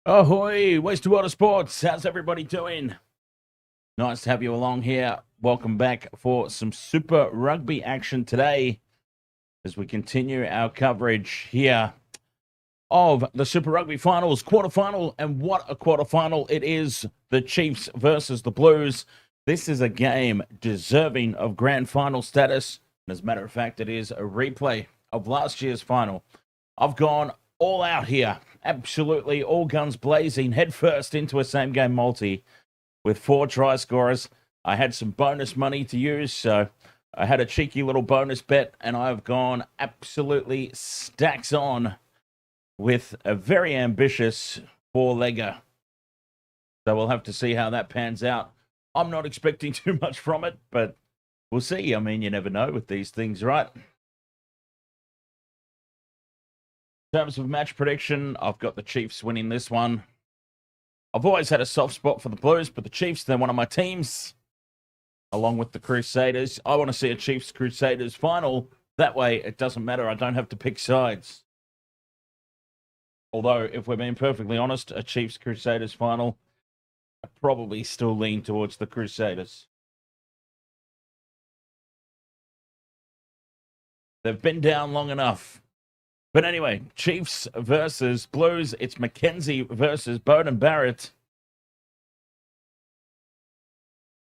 Ahoy, Wastewater Sports. How's everybody doing? Nice to have you along here. Welcome back for some Super Rugby action today as we continue our coverage here of the Super Rugby Finals, quarterfinal, and what a quarterfinal it is. The Chiefs versus the Blues. This is a game deserving of grand final status. And as a matter of fact, it is a replay of last year's final. I've gone all out here. Absolutely all guns blazing, head first into a same game multi with 4 try scorers. I had some bonus money to use, so I had a cheeky little bonus bet, and I've gone absolutely stacks on with a very ambitious 4-legger. So we'll have to see how that pans out. I'm not expecting too much from it, but we'll see. I mean, you never know with these things, right? In terms of match prediction, I've got the Chiefs winning this one. I've always had a soft spot for the Blues, but the Chiefs, they're one of my teams, along with the Crusaders. I want to see a Chiefs-Crusaders final. That way, it doesn't matter. I don't have to pick sides. Although, if we're being perfectly honest, a Chiefs-Crusaders final, I probably still lean towards the Crusaders. They've been down long enough. But anyway, Chiefs versus Blues. It's McKenzie versus Barrett.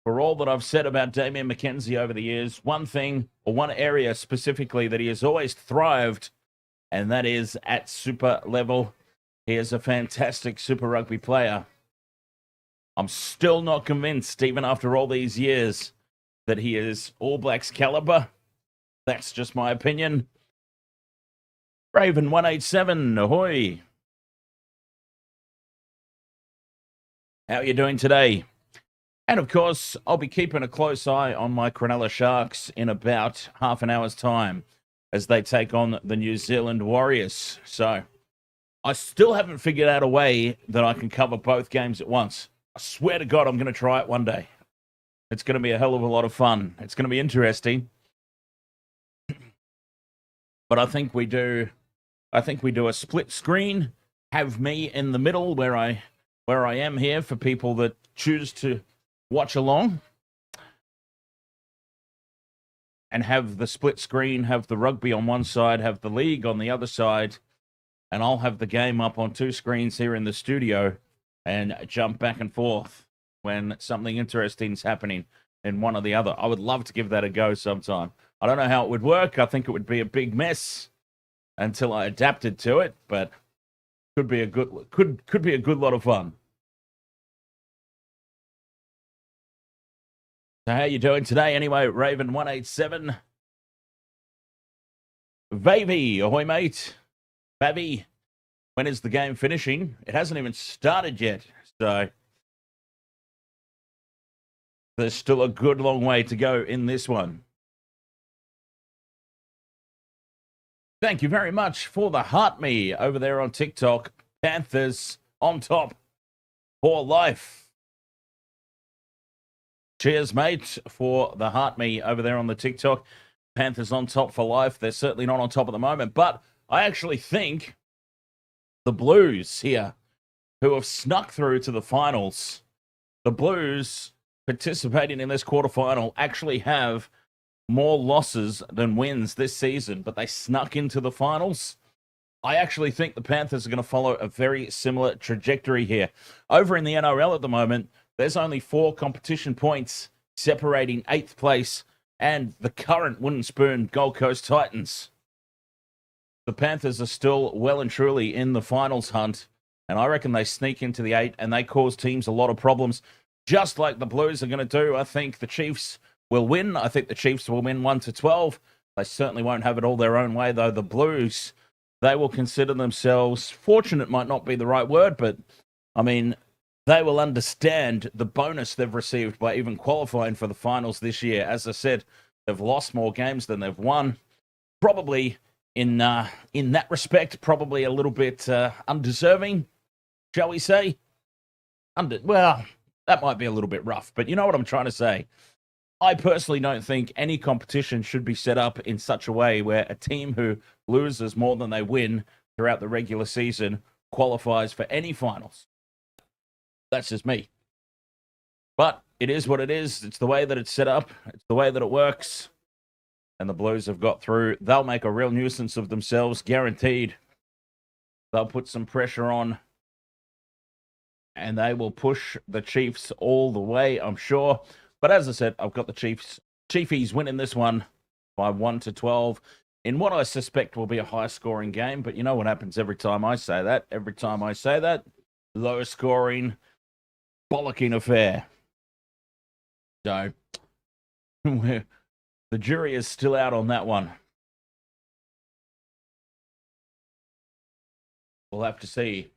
For all that I've said about Damian McKenzie over the years, one thing, or one area specifically that he has always thrived, and that is at super level. He is a fantastic Super Rugby player. I'm still not convinced, even after all these years, that he is All Blacks caliber. That's just my opinion. Raven 187, ahoy. How are you doing today? And of course, I'll be keeping a close eye on my Cronulla Sharks in about half an hour's time as they take on the New Zealand Warriors. So I still haven't figured out a way that I can cover both games at once. I swear to God, I'm going to try it one day. It's going to be a hell of a lot of fun. It's going to be interesting. But I think we do a split screen, have me in the middle where I am here for people that choose to watch along, and have the split screen, have the rugby on one side, have the league on the other side, and I'll have the game up on 2 screens here in the studio and jump back and forth when something interesting is happening in one or the other. I would love to give that a go sometime. I don't know how it would work. I think it would be a big mess until I adapted to it, but could be a good lot of fun. So how you doing today? Anyway, Raven 187. Vavy, ahoy mate. Vavy, when is the game finishing? It hasn't even started yet, so there's still a good long way to go in this one. Thank you very much for the heart me over there on TikTok. Panthers on top for life. Cheers, mate, for the heart me over there on the TikTok. Panthers on top for life. They're certainly not on top at the moment, but I actually think the Blues here, who have snuck through to the finals, the Blues participating in this quarterfinal actually have more losses than wins this season, but they snuck into the finals. I actually think the Panthers are going to follow a very similar trajectory here. Over in the NRL at the moment, there's only 4 competition points separating 8th place and the current wooden spoon Gold Coast Titans. The Panthers are still well and truly in the finals hunt, and I reckon they sneak into the 8 and they cause teams a lot of problems, just like the Blues are going to do. I think the Chiefs will win. I think the Chiefs will win 1-12. They certainly won't have it all their own way, though. The Blues, they will consider themselves fortunate, might not be the right word, but I mean, they will understand the bonus they've received by even qualifying for the finals this year. As I said, they've lost more games than they've won. Probably in that respect, probably a little bit undeserving, shall we say? Well, that might be a little bit rough, but you know what I'm trying to say. I personally don't think any competition should be set up in such a way where a team who loses more than they win throughout the regular season qualifies for any finals. That's just me. But it is what it is. It's the way that it's set up. It's the way that it works. And the Blues have got through. They'll make a real nuisance of themselves, guaranteed. They'll put some pressure on. And they will push the Chiefs all the way, I'm sure. But as I said, I've got the Chiefies winning this one by 1-12 in what I suspect will be a high-scoring game. But you know what happens every time I say that? Every time I say that, low-scoring, bollocking affair. So, the jury is still out on that one. We'll have to see.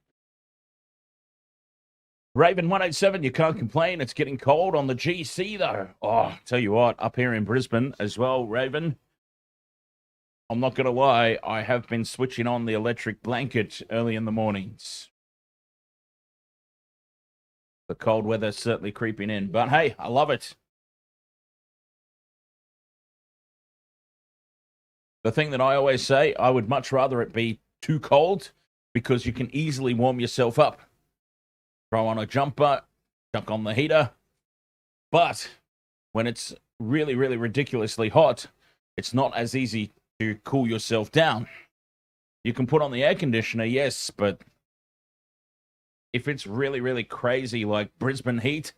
Raven 187, you can't complain. It's getting cold on the GC, though. Oh, tell you what, up here in Brisbane as well, Raven, I'm not going to lie, I have been switching on the electric blanket early in the mornings. The cold weather's certainly creeping in, but hey, I love it. The thing that I always say, I would much rather it be too cold because you can easily warm yourself up. Throw on a jumper, chuck on the heater. But when it's really, really ridiculously hot, it's not as easy to cool yourself down. You can put on the air conditioner, yes, but if it's really, really crazy like Brisbane heat,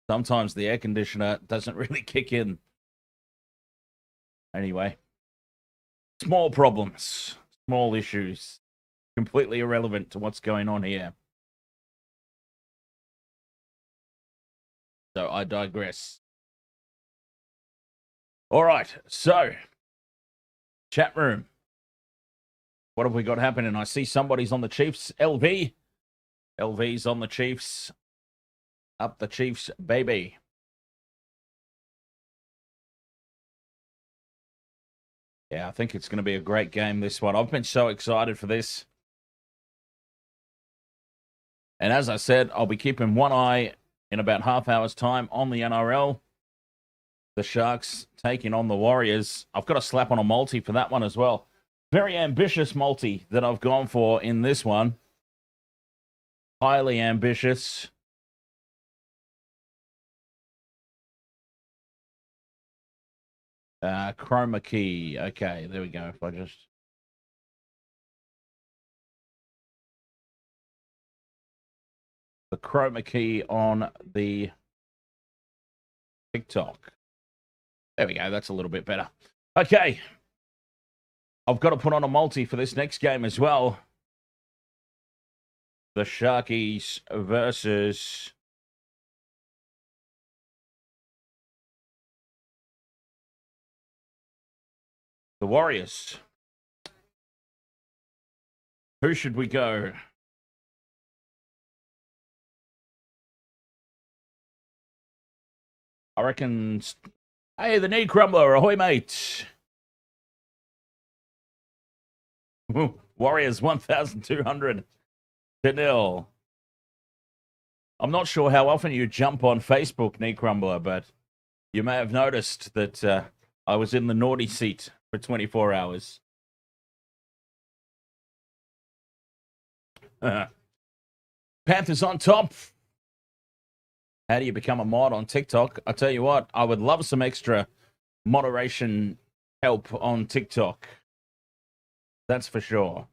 sometimes the air conditioner doesn't really kick in. Anyway, small problems, small issues, completely irrelevant to what's going on here. So I digress. All right, so chat room. What have we got happening? I see somebody's on the Chiefs. LV's on the Chiefs. Up the Chiefs, baby. Yeah, I think it's going to be a great game, this one. I've been so excited for this. And as I said, I'll be keeping one eye in about half hour's time on the NRL. The Sharks taking on the Warriors. I've got to slap on a multi for that one as well. Very ambitious multi that I've gone for in this one. Highly ambitious. Chroma key. Okay, there we go. If I just... the chroma key on the TikTok. There we go. That's a little bit better. Okay. I've got to put on a multi for this next game as well. The Sharkies versus the Warriors. Who should we go? I reckon... hey, the knee crumbler. Ahoy, mate. Warriors 1,200 to 0. I'm not sure how often you jump on Facebook, knee crumbler, but you may have noticed that I was in the naughty seat for 24 hours. Panthers on top. How do you become a mod on TikTok? I tell you what, I would love some extra moderation help on TikTok. That's for sure.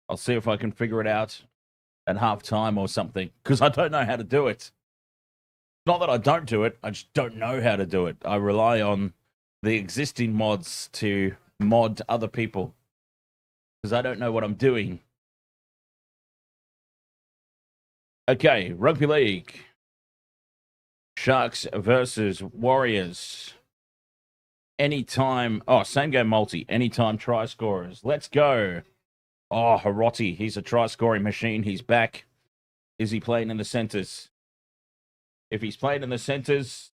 I'll see if I can figure it out at halftime or something, because I don't know how to do it. Not that I don't do it, I just don't know how to do it. I rely on the existing mods to mod other people, because I don't know what I'm doing. Okay, Rugby League. Sharks versus Warriors. Anytime... oh, same game multi. Anytime try scorers. Let's go. Oh, Hiroti. He's a try-scoring machine. He's back. Is he playing in the centers? If he's playing in the centers,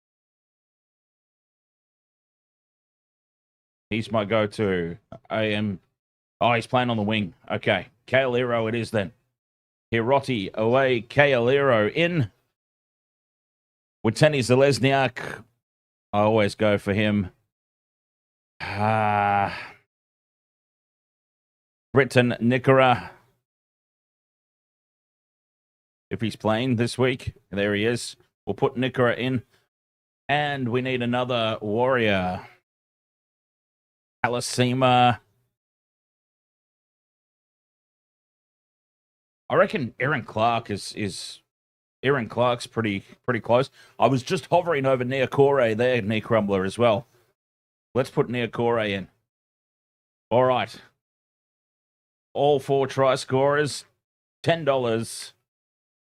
he's my go-to. Oh, he's playing on the wing. Okay. Kaeliro it is then. Hiroti away. Kaeliro in. With Tenny Zalesniak, I always go for him. Britton Nickera. If he's playing this week, there he is. We'll put Nickera in. And we need another warrior. Alasima. I reckon Aaron Clark is Aaron Clark's pretty close. I was just hovering over Niokore there, Knee Crumbler as well. Let's put Niokore in. All right. All 4 try scorers, $10.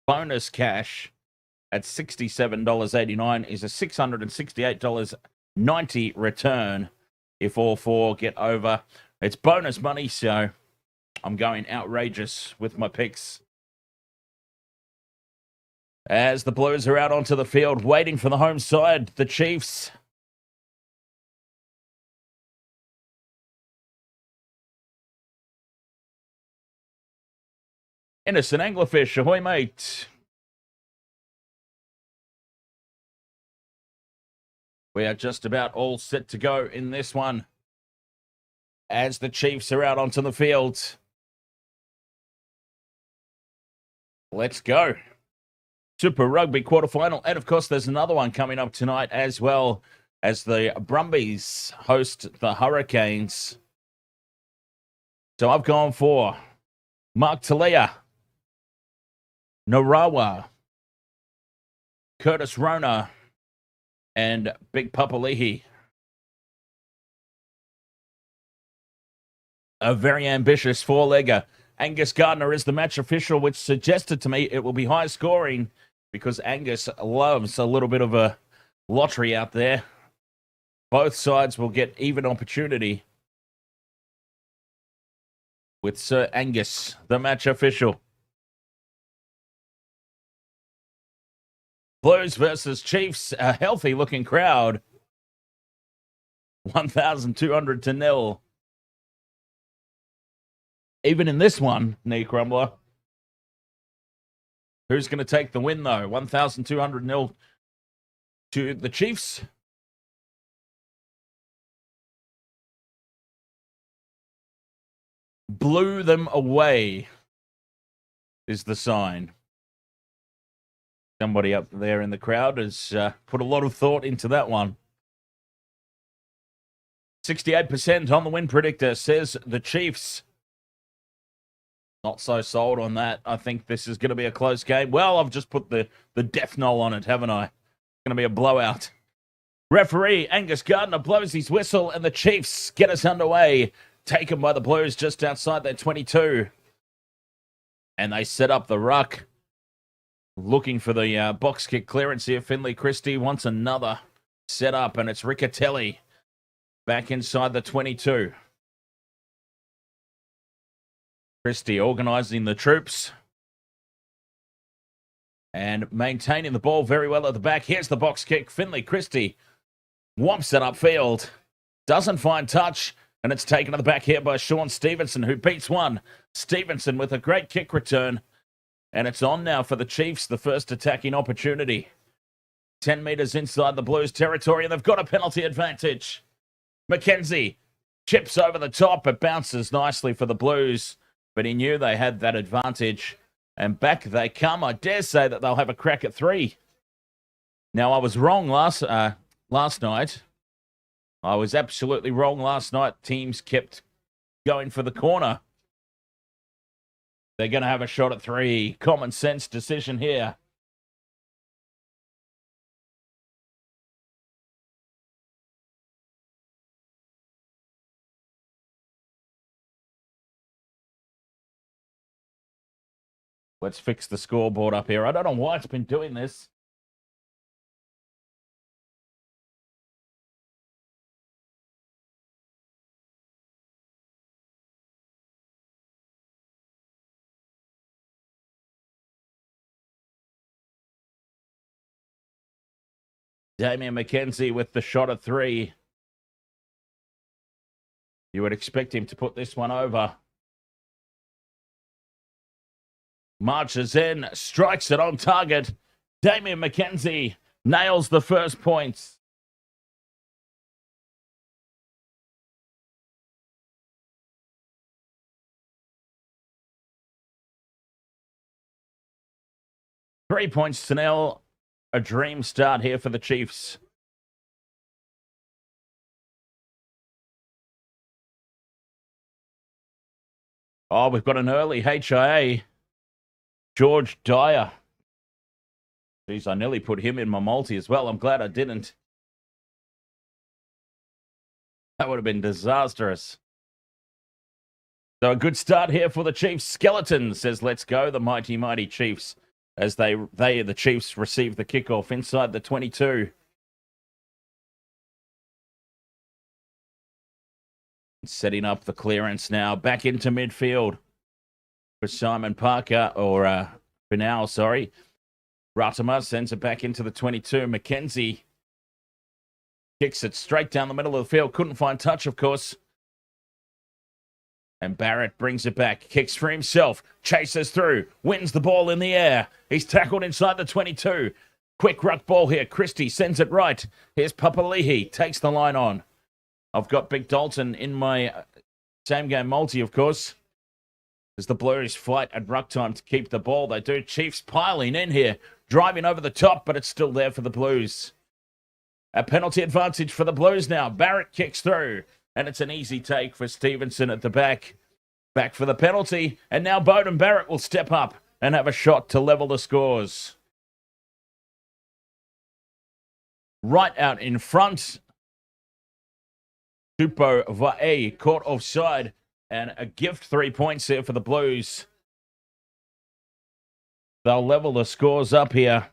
Bonus cash at $67.89 is a $668.90 return if all 4 get over. It's bonus money, so I'm going outrageous with my picks. As the Blues are out onto the field, waiting for the home side, the Chiefs. Innocent Anglerfish, ahoy mate. We are just about all set to go in this one. As the Chiefs are out onto the field. Let's go. Super Rugby quarterfinal. And of course, there's another one coming up tonight as well, as the Brumbies host the Hurricanes. So I've gone for Mark Talia, Narawa, Curtis Rona, and Big Papa Leahy. A very ambitious 4-legger. Angus Gardner is the match official, which suggested to me it will be high scoring because Angus loves a little bit of a lottery out there. Both sides will get even opportunity with Sir Angus, the match official. Blues versus Chiefs, a healthy-looking crowd. 1,200 to 0. Even in this one, Knee Crumbler. Who's going to take the win, though? 1,200 0 to the Chiefs. Blew them away is the sign. Somebody up there in the crowd has put a lot of thought into that one. 68% on the win predictor says the Chiefs. Not so sold on that. I think this is going to be a close game. Well, I've just put the death knell on it, haven't I? It's going to be a blowout. Referee Angus Gardner blows his whistle and the Chiefs get us underway. Taken by the Blues just outside their 22. And they set up the ruck. Looking for the box kick clearance here. Finley Christie wants another set up, and it's Riccatelli back inside the 22. Christie organising the troops and maintaining the ball very well at the back. Here's the box kick. Finley Christie whomps it upfield. Doesn't find touch, and it's taken to the back here by Sean Stevenson, who beats one. Stevenson with a great kick return. And it's on now for the Chiefs, the first attacking opportunity. 10 metres inside the Blues territory, and they've got a penalty advantage. McKenzie chips over the top. It bounces nicely for the Blues, but he knew they had that advantage. And back they come. I dare say that they'll have a crack at 3. Now, I was wrong last night. I was absolutely wrong last night. Teams kept going for the corner. They're going to have a shot at 3. Common sense decision here. Let's fix the scoreboard up here. I don't know why it's been doing this. Damian McKenzie with the shot at 3. You would expect him to put this one over. Marches in, strikes it on target. Damian McKenzie nails the first points. 3 points to nil. A dream start here for the Chiefs. Oh, we've got an early HIA. George Dyer. Geez, I nearly put him in my multi as well. I'm glad I didn't. That would have been disastrous. So a good start here for the Chiefs. Skeleton says, let's go, the mighty, mighty Chiefs, as the Chiefs receive the kickoff inside the 22. Setting up the clearance now. Back into midfield for Simon Parker, or Finau, sorry. Ratama sends it back into the 22. McKenzie kicks it straight down the middle of the field. Couldn't find touch, of course. And Barrett brings it back. Kicks for himself. Chases through. Wins the ball in the air. He's tackled inside the 22. Quick ruck ball here. Christie sends it right. Here's Papali'i. Takes the line on. I've got Big Dalton in my same game multi, of course. As the Blues fight at ruck time to keep the ball. They do. Chiefs piling in here. Driving over the top, but it's still there for the Blues. A penalty advantage for the Blues now. Barrett kicks through. And it's an easy take for Stevenson at the back. Back for the penalty. And now Bowden Barrett will step up and have a shot to level the scores. Right out in front. Super Rugby caught offside. And a gift 3 points here for the Blues. They'll level the scores up here.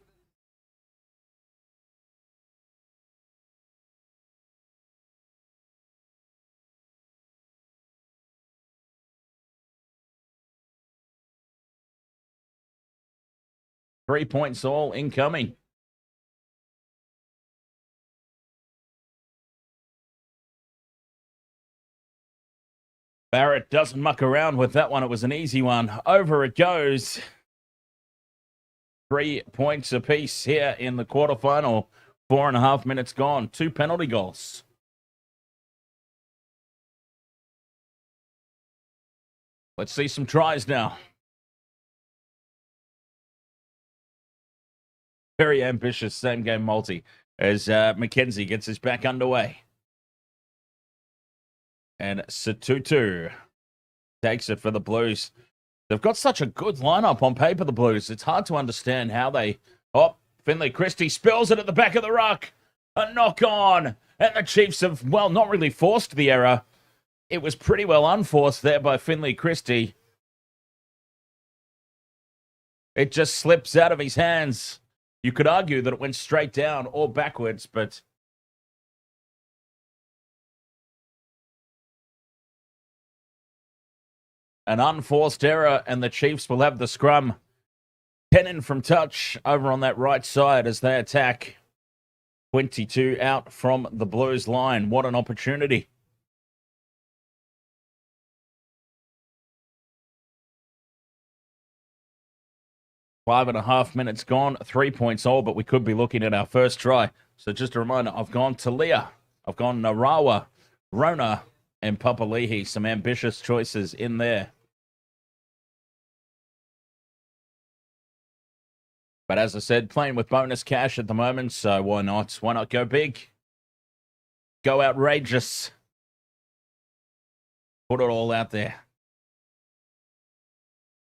Three points all incoming. Barrett doesn't muck around with that one. It was an easy one. Over it goes. 3 points apiece here in the quarterfinal. 4.5 minutes gone. 2 penalty goals. Let's see some tries now. Very ambitious same game multi as McKenzie gets his back underway. And Satutu takes it for the Blues. They've got such a good lineup on paper, the Blues. It's hard to understand how they... Oh, Finley Christie spills it at the back of the ruck. A knock on. And the Chiefs have, well, not really forced the error. It was pretty well unforced there by Finley Christie. It just slips out of his hands. You could argue that it went straight down or backwards, but... An unforced error, and the Chiefs will have the scrum. Pennon from touch over on that right side as they attack. 22 out from the Blues line. What an opportunity. Five and a half minutes gone, 3 points all, but we could be looking at our first try. So just a reminder, I've gone Talia, I've gone Narawa, Rona, and Papali'i. Some ambitious choices in there. But as I said, playing with bonus cash at the moment, so why not? Why not go big? Go outrageous. Put it all out there.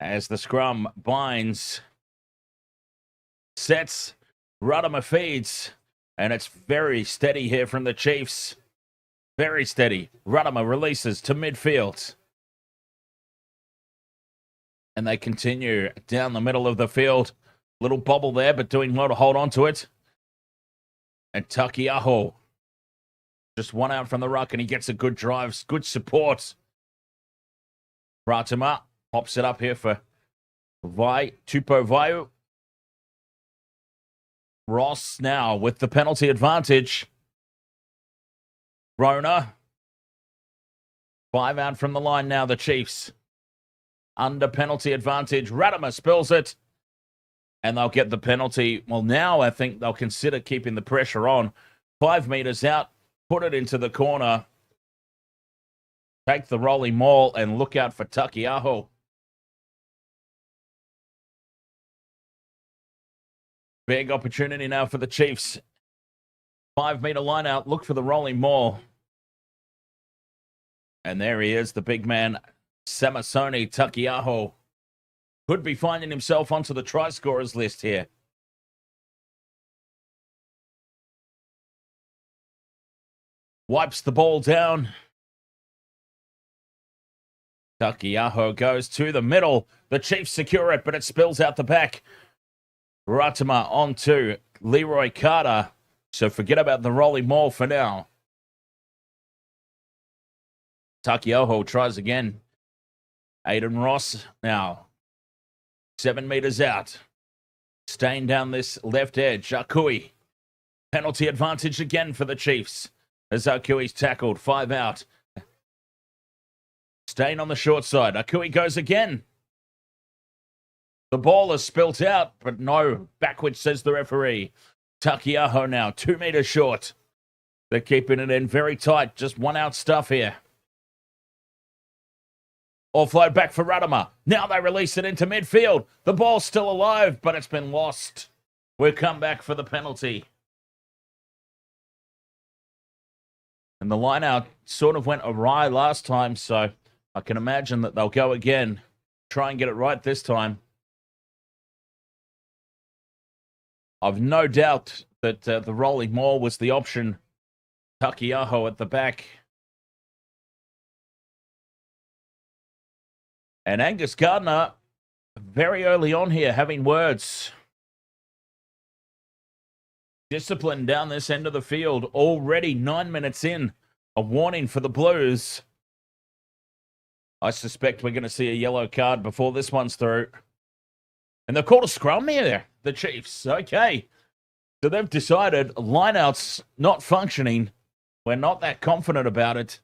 As the scrum binds, sets, Ruddimer feeds, and it's very steady here from the Chiefs. Very steady. Ruddimer releases to midfield. And they continue down the middle of the field. Little bobble there, but doing well to hold on to it. And Takiaho. Just one out from the ruck, and he gets a good drive. Good support. Ratama pops it up here for Tupo Vaiu. Ross now with the penalty advantage. Rona. 5 out from the line now, the Chiefs. Under penalty advantage. Ratama spills it. And they'll get the penalty. Well, now I think they'll consider keeping the pressure on. 5 meters out. Put it into the corner. Take the rolling maul and look out for Takiaho. Big opportunity now for the Chiefs. 5 meter line out. Look for the rolling maul. And there he is, the big man, Samasoni Takiaho. Could be finding himself onto the try scorers list here. Wipes the ball down. Takiaho goes to the middle. The Chiefs secure it, but it spills out the back. Ratama onto Leroy Carter. So forget about the rolling maul for now. Takiaho tries again. Aiden Ross now 7 meters out. Staying down this left edge. Akui. Penalty advantage again for the Chiefs. As Akui's tackled. 5 out. Staying on the short side. Akui goes again. The ball is spilt out, but no. Backwards, says the referee. Takiaho now 2 meters short. They're keeping it in very tight. Just 1 out stuff here. Offload back for Ruddimer. Now they release it into midfield. The ball's still alive, but it's been lost. We'll come back for the penalty. And the line out sort of went awry last time, so I can imagine that they'll go again. Try and get it right this time. I've no doubt that the rolling maul was the option. Takiaho at the back. And Angus Gardner, very early on here, having words. Discipline down this end of the field. Already 9 minutes in. A warning for the Blues. I suspect we're going to see a yellow card before this one's through. And they've called a scrum here, the Chiefs. Okay. So they've decided lineouts not functioning. We're not that confident about it.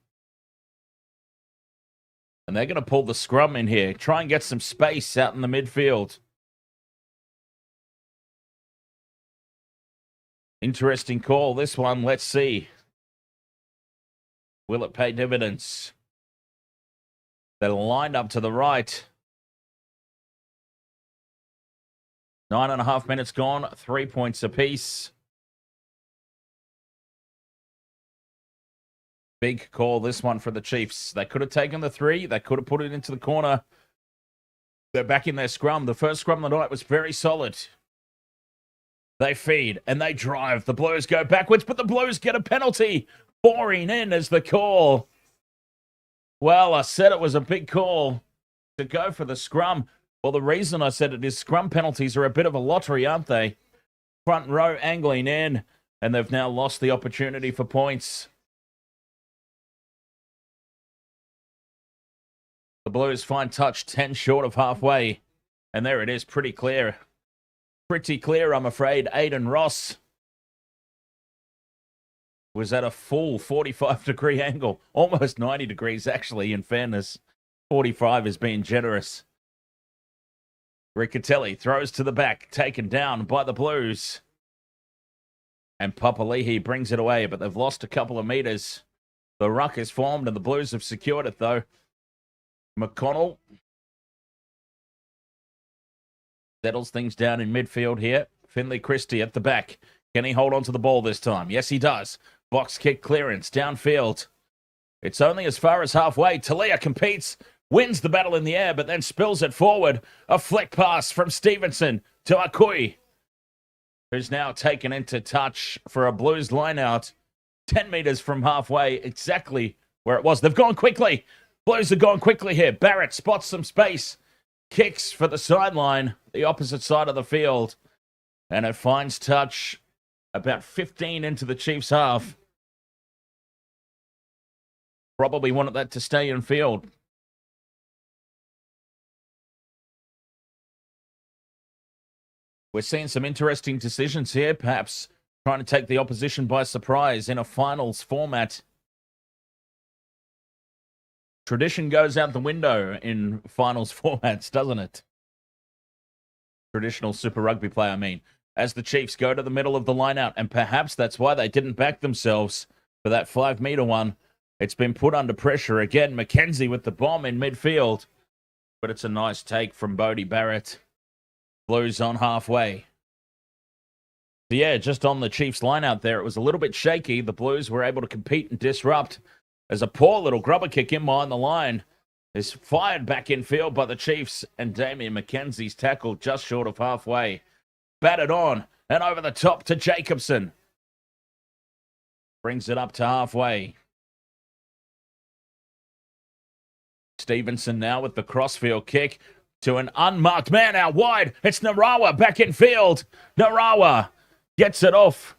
And they're going to pull the scrum in here. Try and get some space out in the midfield. Interesting call, this one. Let's see. Will it pay dividends? They're lined up to the right. 9.5 minutes gone. 3 points apiece. Big call, this one for the Chiefs. They could have taken the 3. They could have put it into the corner. They're back in their scrum. The first scrum of the night was very solid. They feed and they drive. The Blues go backwards, but the Blues get a penalty. Boring in as the call. Well, I said it was a big call to go for the scrum. Well, the reason I said it is scrum penalties are a bit of a lottery, aren't they? Front row angling in, and they've now lost the opportunity for points. The Blues find touch 10 short of halfway. And there it is, pretty clear. Pretty clear, I'm afraid. Aiden Ross was at a full 45-degree angle. Almost 90 degrees, actually, in fairness. 45 is being generous. Riccatelli throws to the back, taken down by the Blues. And Papali'i brings it away, but they've lost a couple of meters. The ruck is formed, and the Blues have secured it, though. McConnell settles things down in midfield here. Finley Christie at the back. Can he hold on to the ball this time? Yes, he does. Box kick clearance downfield. It's only as far as halfway. Talia competes, wins the battle in the air, but then spills it forward. A flick pass from Stevenson to Akui, who's now taken into touch for a Blues lineout. 10 meters from halfway, exactly where it was. They've gone quickly. Blues are going quickly here. Barrett spots some space. Kicks for the sideline, the opposite side of the field. And it finds touch about 15 into the Chiefs' half. Probably wanted that to stay in field. We're seeing some interesting decisions here, perhaps trying to take the opposition by surprise in a finals format. Tradition goes out the window in finals formats, doesn't it? Traditional Super Rugby play, I mean. As the Chiefs go to the middle of the lineout, and perhaps that's why they didn't back themselves for that 5-meter one. It's been put under pressure again. McKenzie with the bomb in midfield. But it's a nice take from Bodie Barrett. Blues on halfway. So yeah, just on the Chiefs line out there, it was a little bit shaky. The Blues were able to compete and disrupt as a poor little grubber kick in behind the line is fired back in field by the Chiefs, and Damian McKenzie's tackle just short of halfway. Batted on and over the top to Jacobson. Brings it up to halfway. Stevenson now with the crossfield kick to an unmarked man out wide. It's Narawa back in field. Narawa gets it off.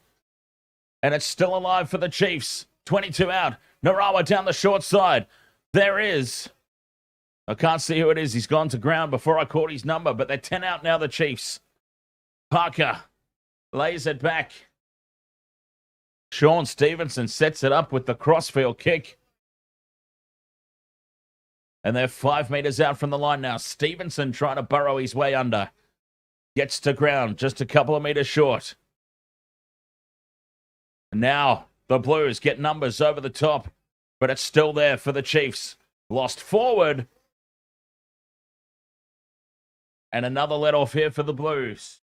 And it's still alive for the Chiefs. 22 out. Narawa down the short side. There is. I can't see who it is. He's gone to ground before I caught his number, but they're 10 out now, the Chiefs. Parker lays it back. Sean Stevenson sets it up with the crossfield kick. And they're 5 meters out from the line now. Stevenson trying to burrow his way under. Gets to ground, just a couple of meters short. Now the Blues get numbers over the top, but it's still there for the Chiefs. Lost forward. And another let off here for the Blues.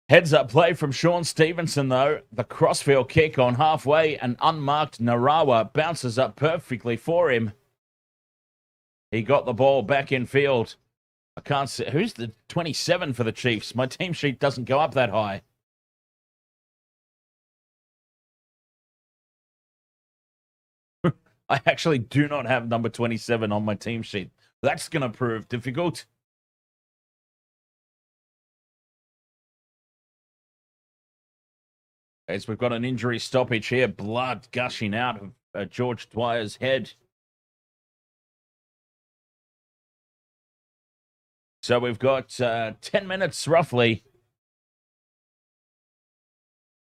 Heads up play from Sean Stevenson, though. The crossfield kick on halfway, and unmarked Narawa bounces up perfectly for him. He got the ball back in field. I can't see. Who's the 27 for the Chiefs? My team sheet doesn't go up that high. I actually do not have number 27 on my team sheet. That's going to prove difficult. As we've got an injury stoppage here, blood gushing out of George Dwyer's head. So we've got 10 minutes roughly.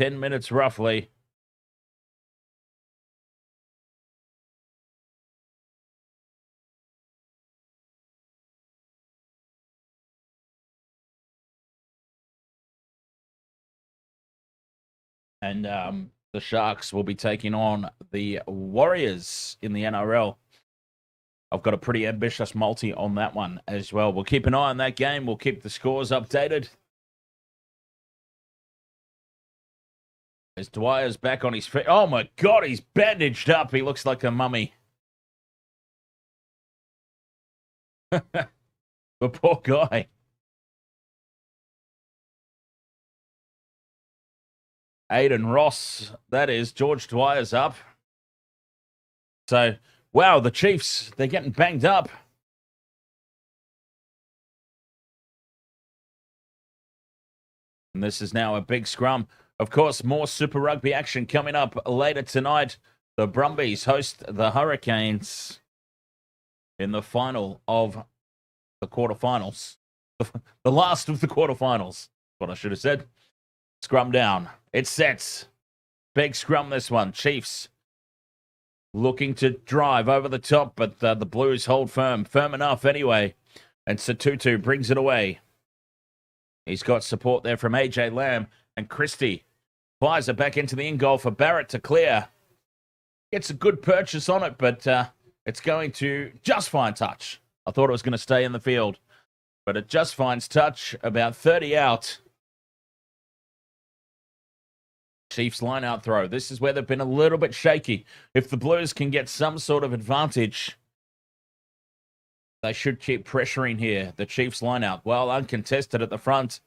10 minutes roughly. And the Sharks will be taking on the Warriors in the NRL. I've got a pretty ambitious multi on that one as well. We'll keep an eye on that game. We'll keep the scores updated. As Dwyer's back on his feet. Oh my God, he's bandaged up. He looks like a mummy. The poor guy. Aiden Ross, that is. George Dwyer's up. So, wow, the Chiefs, they're getting banged up. And this is now a big scrum. Of course, more Super Rugby action coming up later tonight. The Brumbies host the Hurricanes in the final of the quarterfinals. The last of the quarterfinals. What I should have said. Scrum down. It sets. Big scrum this one. Chiefs looking to drive over the top, but the Blues hold firm. Firm enough anyway. And Satutu brings it away. He's got support there from AJ Lamb. And Christie fires it back into the in-goal for Barrett to clear. Gets a good purchase on it, but it's going to just find touch. I thought it was going to stay in the field, but it just finds touch. About 30 out. Chiefs line-out throw. This is where they've been a little bit shaky. If the Blues can get some sort of advantage, they should keep pressuring here. The Chiefs line-out, well, uncontested at the front.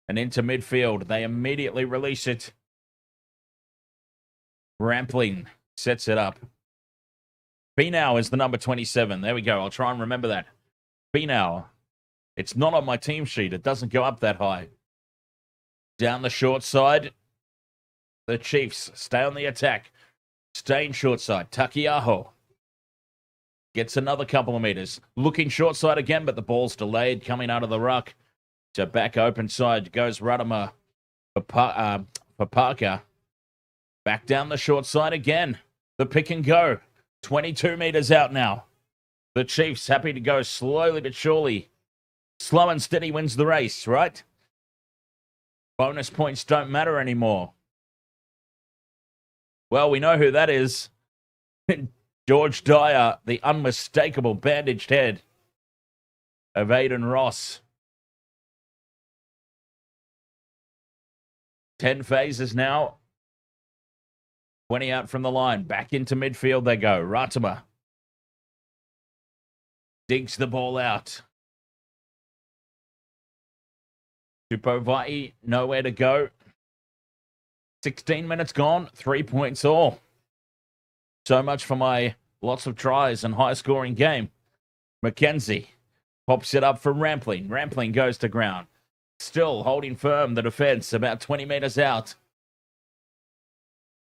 And into midfield. They immediately release it. Rampling sets it up. Finau is the number 27. There we go. I'll try and remember that. Finau. It's not on my team sheet. It doesn't go up that high. Down the short side, the Chiefs stay on the attack. Stay in short side. Takiaho gets another couple of meters. Looking short side again, but the ball's delayed coming out of the ruck. So back open side goes Ruddimer for Parker. Back down the short side again. The pick and go. 22 meters out now. The Chiefs happy to go slowly but surely. Slow and steady wins the race, right? Bonus points don't matter anymore. Well, we know who that is. George Dyer, the unmistakable bandaged head of Aiden Ross. 10 phases now. 20 out from the line. Back into midfield they go. Ratama digs the ball out. Tupovai, nowhere to go. 16 minutes gone, 3 points all. So much for my lots of tries and high-scoring game. McKenzie pops it up from Rampling. Rampling goes to ground. Still holding firm the defense, about 20 meters out.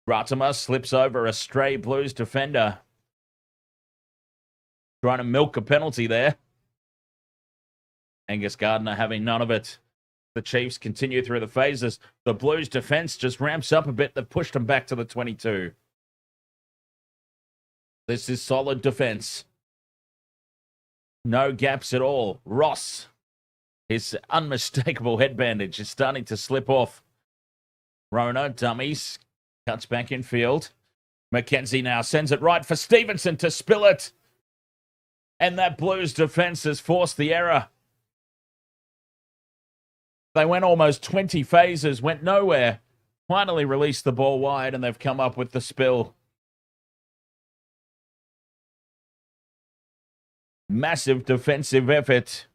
Ratama slips over a stray Blues defender. Trying to milk a penalty there. Angus Gardner having none of it. The Chiefs continue through the phases. The Blues defense just ramps up a bit. They've pushed them back to the 22. This is solid defense. No gaps at all. Ross, his unmistakable head bandage is starting to slip off. Rona, dummies, cuts back in field. McKenzie now sends it right for Stevenson to spill it. And that Blues defense has forced the error. They went almost 20 phases, went nowhere. Finally released the ball wide, and they've come up with the spill. Massive defensive effort.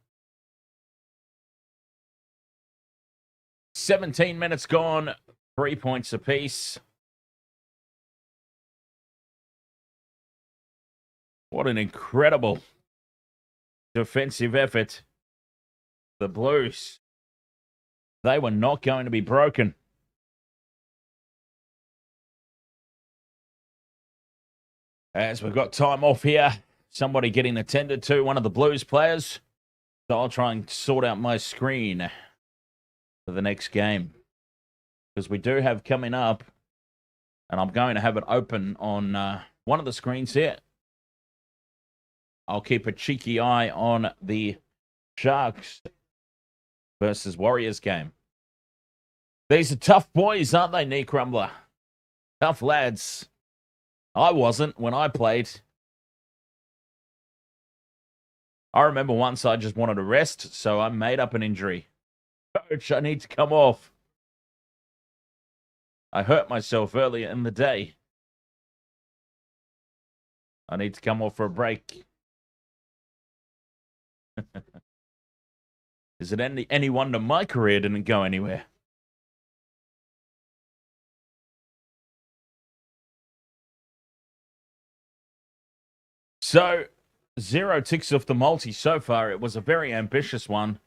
17 minutes gone, 3 points apiece. What an incredible defensive effort. The Blues, they were not going to be broken. As we've got time off here, somebody getting attended to, one of the Blues players. So I'll try and sort out my screen for the next game. Because we do have coming up, and I'm going to have it open on one of the screens here. I'll keep a cheeky eye on the Sharks versus Warriors game. These are tough boys, aren't they, Knee Crumbler? Tough lads. I wasn't when I played. I remember once I just wanted to rest, so I made up an injury. Coach, I need to come off. I hurt myself earlier in the day. I need to come off for a break. Is it any wonder my career didn't go anywhere? So, 0 ticks off the multi so far. It was a very ambitious one.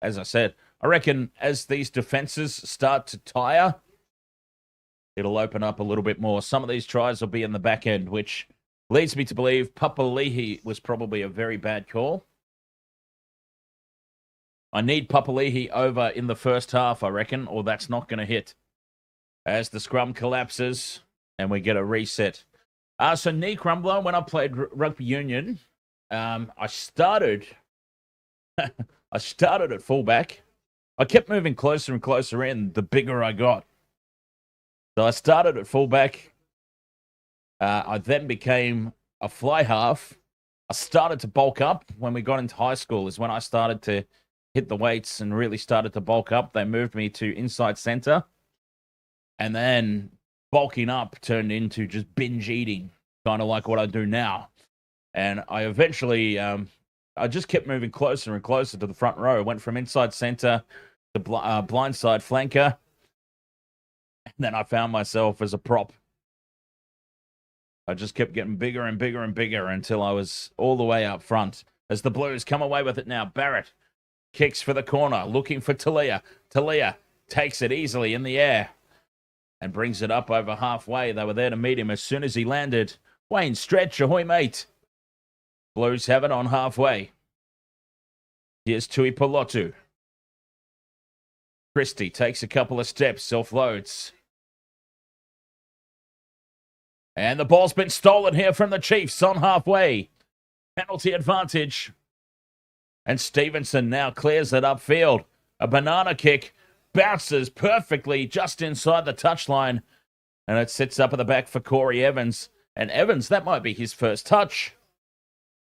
As I said, I reckon as these defenses start to tire, it'll open up a little bit more. Some of these tries will be in the back end, which leads me to believe Papali'i was probably a very bad call. I need Papali'i over in the first half, I reckon, or that's not going to hit. As the scrum collapses and we get a reset. So Knee Crumbler, when I played rugby union, I started at fullback. I kept moving closer and closer in the bigger I got. So I started at fullback. I then became a fly half. I started to bulk up when we got into high school is when I started to hit the weights and really started to bulk up. They moved me to inside center. And then bulking up turned into just binge eating, kind of like what I do now. And I eventually, I just kept moving closer and closer to the front row. I went from inside center to blindside flanker. And then I found myself as a prop. I just kept getting bigger and bigger and bigger until I was all the way up front. As the Blues come away with it now, Barrett kicks for the corner, looking for Talia. Talia takes it easily in the air and brings it up over halfway. They were there to meet him as soon as he landed. Wayne, stretch, ahoy, mate. Blues have it on halfway. Here's Tui Polotu. Christie takes a couple of steps, self-loads. And the ball's been stolen here from the Chiefs on halfway. Penalty advantage. And Stevenson now clears it upfield. A banana kick bounces perfectly just inside the touchline. And it sits up at the back for Corey Evans. And Evans, that might be his first touch.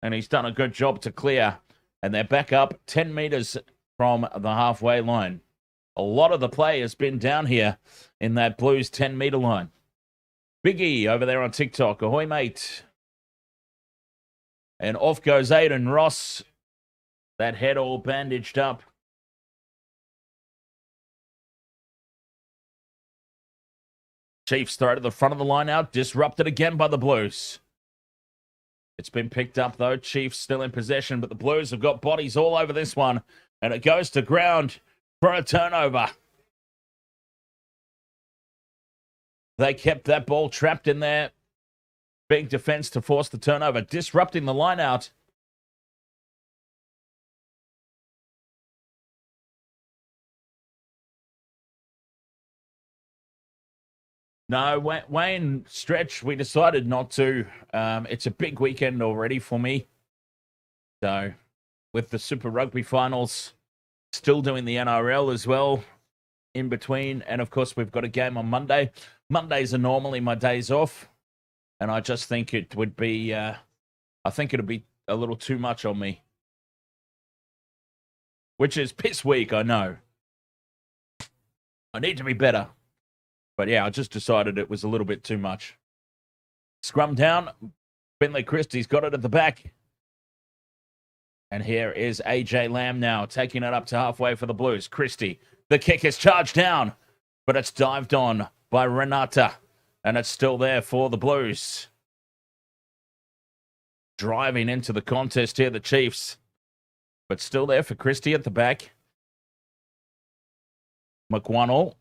And he's done a good job to clear. And they're back up 10 meters from the halfway line. A lot of the play has been down here in that Blues 10-meter line. Biggie over there on TikTok. Ahoy, mate. And off goes Aiden Ross. That head all bandaged up. Chiefs throw to the front of the line out. Disrupted again by the Blues. It's been picked up, though. Chiefs still in possession, but the Blues have got bodies all over this one. And it goes to ground for a turnover. They kept that ball trapped in there. Big defense to force the turnover. Disrupting the line out. No, Wayne stretch, we decided not to. It's a big weekend already for me. So, with the Super Rugby finals, still doing the NRL as well in between. And, of course, we've got a game on Monday. Mondays are normally my days off. And I just think it would be, I think it'd be a little too much on me. Which is piss weak, I know. I need to be better. But yeah, I just decided it was a little bit too much. Scrum down. Finley Christie's got it at the back. And here is AJ Lamb now, taking it up to halfway for the Blues. Christie, the kick is charged down, but it's dived on by Renata. And it's still there for the Blues. Driving into the contest here, the Chiefs. But still there for Christie at the back. McWonnell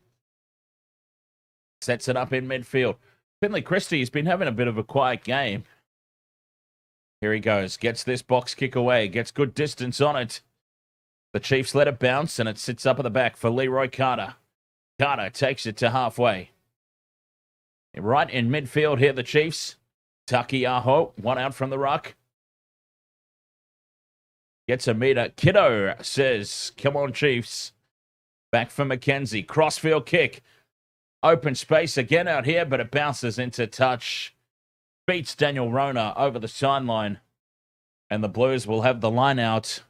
sets it up in midfield. Finley Christie has been having a bit of a quiet game. Here he goes. Gets this box kick away. Gets good distance on it. The Chiefs let it bounce, and it sits up at the back for Leroy Carter. Carter takes it to halfway. Right in midfield here, the Chiefs. Takiaho, one out from the ruck. Gets a meter. Kiddo says, come on, Chiefs. Back for McKenzie. Crossfield kick. Open space again out here, but it bounces into touch. Beats Daniel Rona over the sideline. And the Blues will have the line out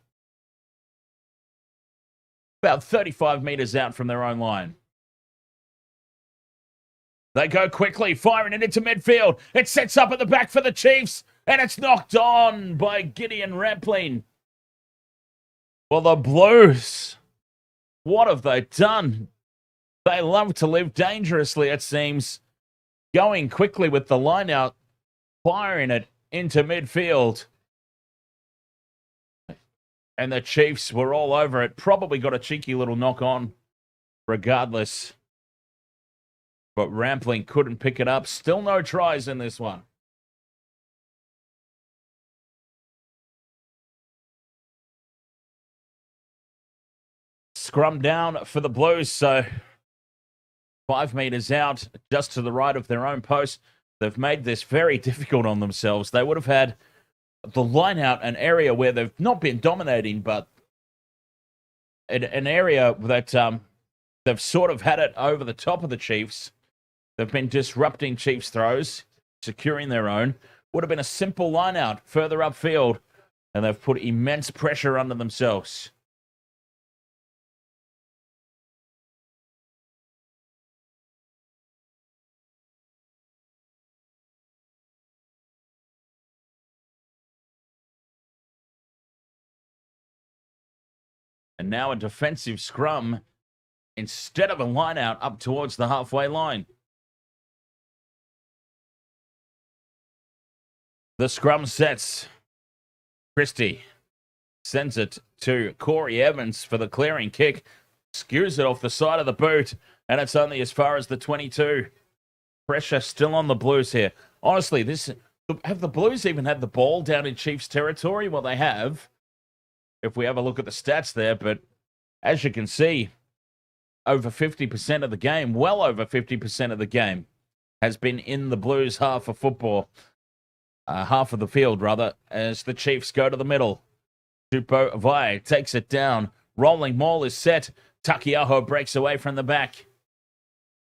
about 35 meters out from their own line. They go quickly, firing it into midfield. It sets up at the back for the Chiefs, and it's knocked on by Gideon Rampling. Well, the Blues, what have they done? They love to live dangerously, it seems. Going quickly with the line out, firing it into midfield. And the Chiefs were all over it. Probably got a cheeky little knock on regardless. But Rampling couldn't pick it up. Still no tries in this one. Scrum down for the Blues, so 5 meters out, just to the right of their own post. They've made this very difficult on themselves. They would have had the line out, an area where they've not been dominating, but an area that they've sort of had it over the top of the Chiefs. They've been disrupting Chiefs throws, securing their own. Would have been a simple line out further upfield, and they've put immense pressure under themselves. And now a defensive scrum instead of a line out up towards the halfway line. The scrum sets. Christie sends it to Corey Evans for the clearing kick. Skews it off the side of the boot, and it's only as far as the 22. Pressure still on the Blues here. Honestly, have the Blues even had the ball down in Chiefs territory? Well, they have, if we have a look at the stats there. But as you can see, over 50% of the game, well over 50% of the game, has been in the Blues half of football. Half of the field, rather, as the Chiefs go to the middle. Tupo Vai takes it down. Rolling maul is set. Takiaho breaks away from the back.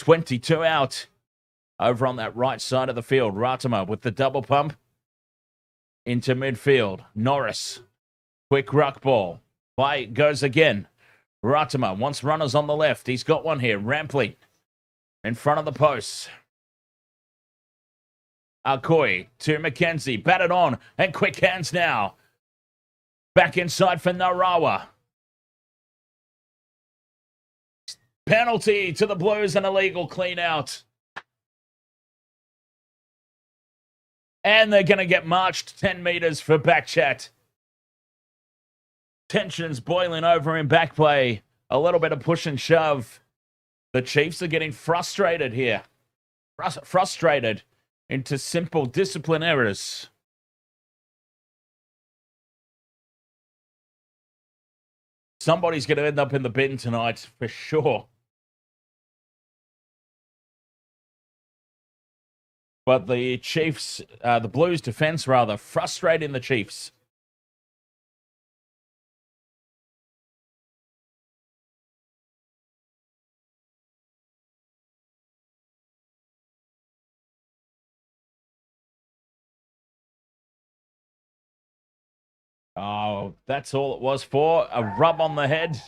22 out. Over on that right side of the field. Ratama with the double pump. Into midfield. Norris. Quick ruck ball. Vai goes again. Ratima wants runners on the left. He's got one here. Rampling in front of the posts. Akoi to McKenzie. Batted on and quick hands now. Back inside for Narawa. Penalty to the Blues, an illegal clean out. And they're going to get marched 10 metres for back chat. Tensions boiling over in back play. A little bit of push and shove. The Chiefs are getting frustrated here. Frustrated into simple discipline errors. Somebody's going to end up in the bin tonight for sure. But the Chiefs, the Blues defense rather, frustrating the Chiefs. Oh, that's all it was for. A rub on the head.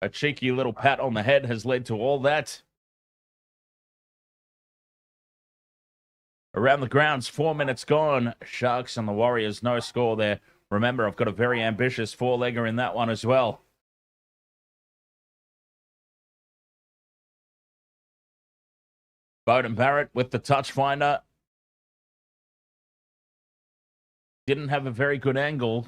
A cheeky little pat on the head has led to all that. Around the grounds, 4 minutes gone. Sharks and the Warriors, no score there. Remember, I've got a very ambitious four-legger in that one as well. Bowden Barrett with the touch finder. Didn't have a very good angle.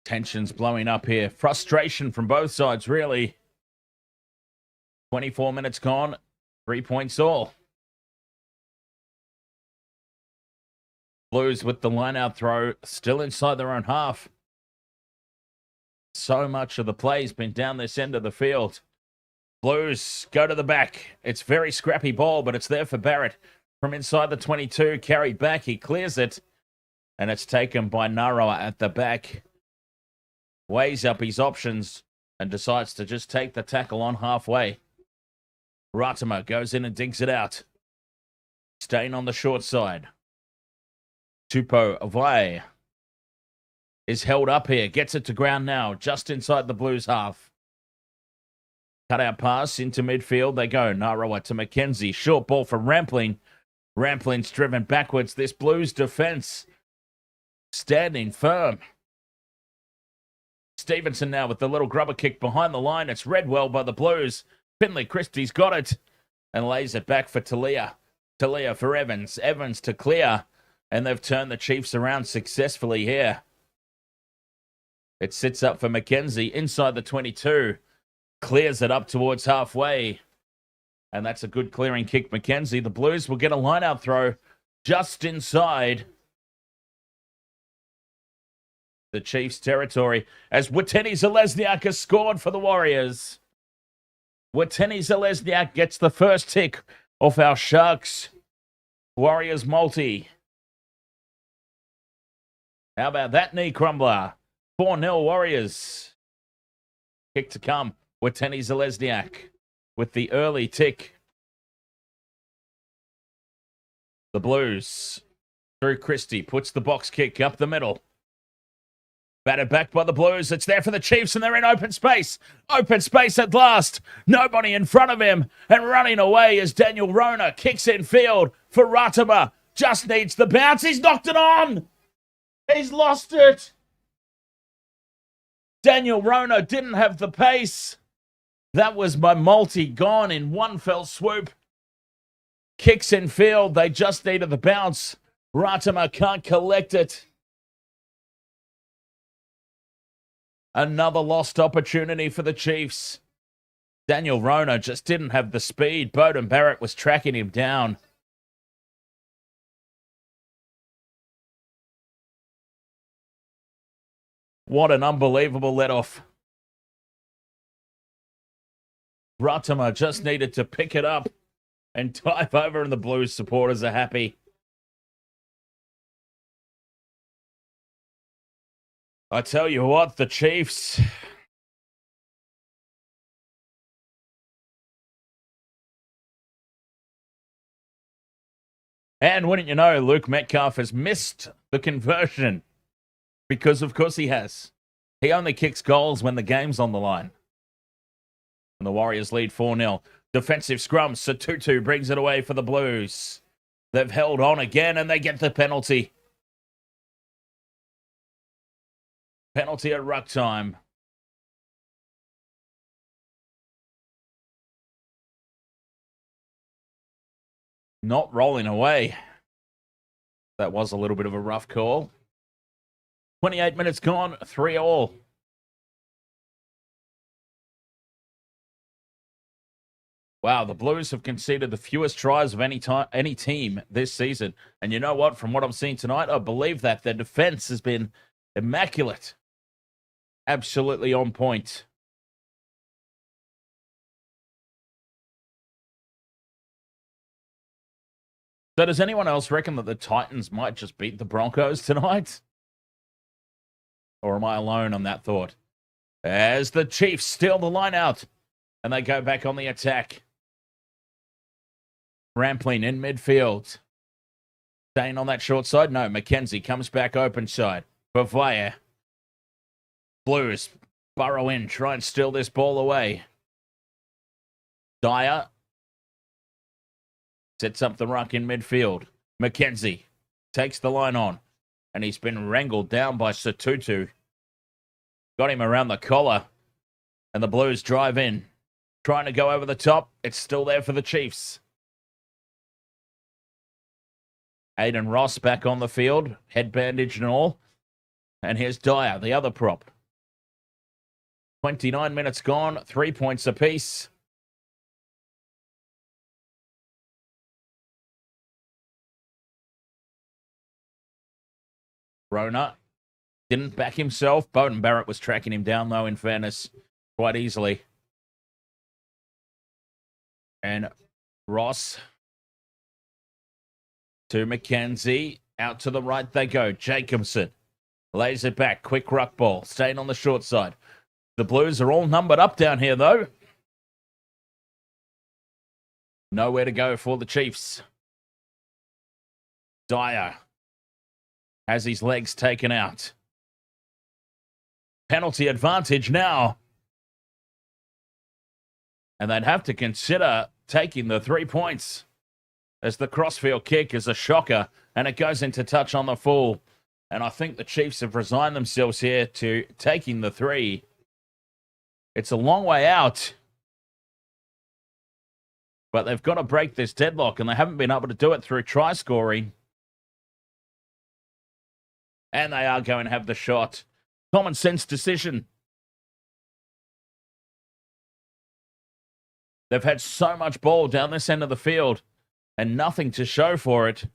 Tensions blowing up here. Frustration from both sides, really. 24 minutes gone. 3 points all. Blues with the line-out throw. Still inside their own half. So much of the play's been down this end of the field. Blues go to the back. It's very scrappy ball, but it's there for Barrett. From inside the 22, carried back. He clears it. And it's taken by Narawa at the back. Weighs up his options and decides to just take the tackle on halfway. Ratima goes in and digs it out. Staying on the short side. Tupo Avai is held up here. Gets it to ground now. Just inside the Blues half. Cutout pass into midfield. They go. Narawa to McKenzie. Short ball for Rampling. Rampling's driven backwards. This Blues defense standing firm. Stevenson now with the little grubber kick behind the line. It's read well by the Blues. Finley Christie's got it and lays it back for Talia. Talia for Evans. Evans to clear. And they've turned the Chiefs around successfully here. It sits up for McKenzie inside the 22. Clears it up towards halfway. And that's a good clearing kick, McKenzie. The Blues will get a line-out throw just inside the Chiefs' territory as Wateni Zalesniak has scored for the Warriors. Wateni Zalesniak gets the first tick off our Sharks. Warriors multi. How about that knee crumbler? 4-0 Warriors. Kick to come. Wateni Zalesniak with the early tick. The Blues. Drew Christie puts the box kick up the middle. Batted back by the Blues. It's there for the Chiefs and they're in open space. Open space at last. Nobody in front of him. And running away is Daniel Rona. Kicks in field for Ratima. Just needs the bounce. He's knocked it on. He's lost it. Daniel Rona didn't have the pace. That was my multi gone in one fell swoop. Kicks in field. They just needed the bounce. Ratima can't collect it. Another lost opportunity for the Chiefs. Daniel Rona just didn't have the speed. Bowden Barrett was tracking him down. What an unbelievable let-off. Ratima just needed to pick it up and dive over, and the Blues supporters are happy. I tell you what, the Chiefs And wouldn't you know, Luke Metcalf has missed the conversion because, of course, he has. He only kicks goals when the game's on the line. And the Warriors lead 4-0. Defensive scrum. Satutu brings it away for the Blues. They've held on again and they get the penalty. Penalty at ruck time. Not rolling away. That was a little bit of a rough call. 28 minutes gone, 3-3. Wow, the Blues have conceded the fewest tries of any team this season. And you know what? From what I'm seeing tonight, I believe that their defense has been immaculate. Absolutely on point. So does anyone else reckon that the Titans might just beat the Broncos tonight? Or am I alone on that thought? As the Chiefs steal the line out and they go back on the attack. Rampling in midfield. Staying on that short side. No, McKenzie comes back open side. Pavaya. Blues burrow in, try and steal this ball away. Dyer sets up the ruck in midfield. McKenzie takes the line on, and he's been wrangled down by Satutu. Got him around the collar, and the Blues drive in. Trying to go over the top. It's still there for the Chiefs. Aiden Ross back on the field, head bandage and all. And here's Dyer, the other prop. 29 minutes gone, 3 points apiece. Rona didn't back himself. Beauden Barrett was tracking him down, though, in fairness, quite easily. And Ross to McKenzie. Out to the right they go. Jacobson lays it back. Quick ruck ball. Staying on the short side. The Blues are all numbered up down here, though. Nowhere to go for the Chiefs. Dyer has his legs taken out. Penalty advantage now. And they'd have to consider taking the 3 points, as the crossfield kick is a shocker and it goes into touch on the full. And I think the Chiefs have resigned themselves here to taking the 3. It's a long way out, but they've got to break this deadlock, and they haven't been able to do it through try scoring. And they are going to have the shot. Common sense decision. They've had so much ball down this end of the field and nothing to show for it.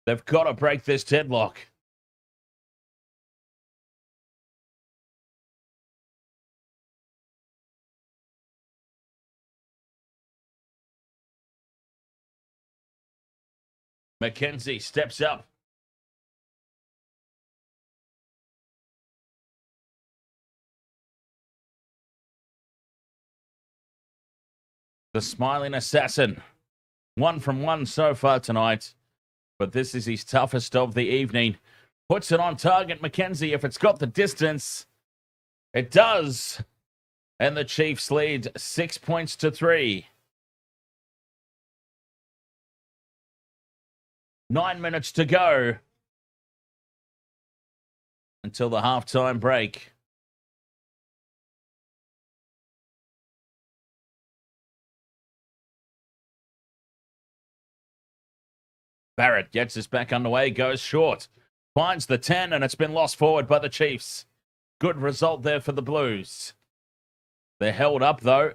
They've got to break this deadlock. McKenzie steps up. The smiling assassin. 1 from 1 so far tonight, but this is his toughest of the evening. Puts it on target, McKenzie. If it's got the distance, it does. And the Chiefs lead 6 points to 3. 9 minutes to go until the halftime break. Barrett gets us back underway, goes short, finds the 10, and it's been lost forward by the Chiefs. Good result there for the Blues. They're held up, though.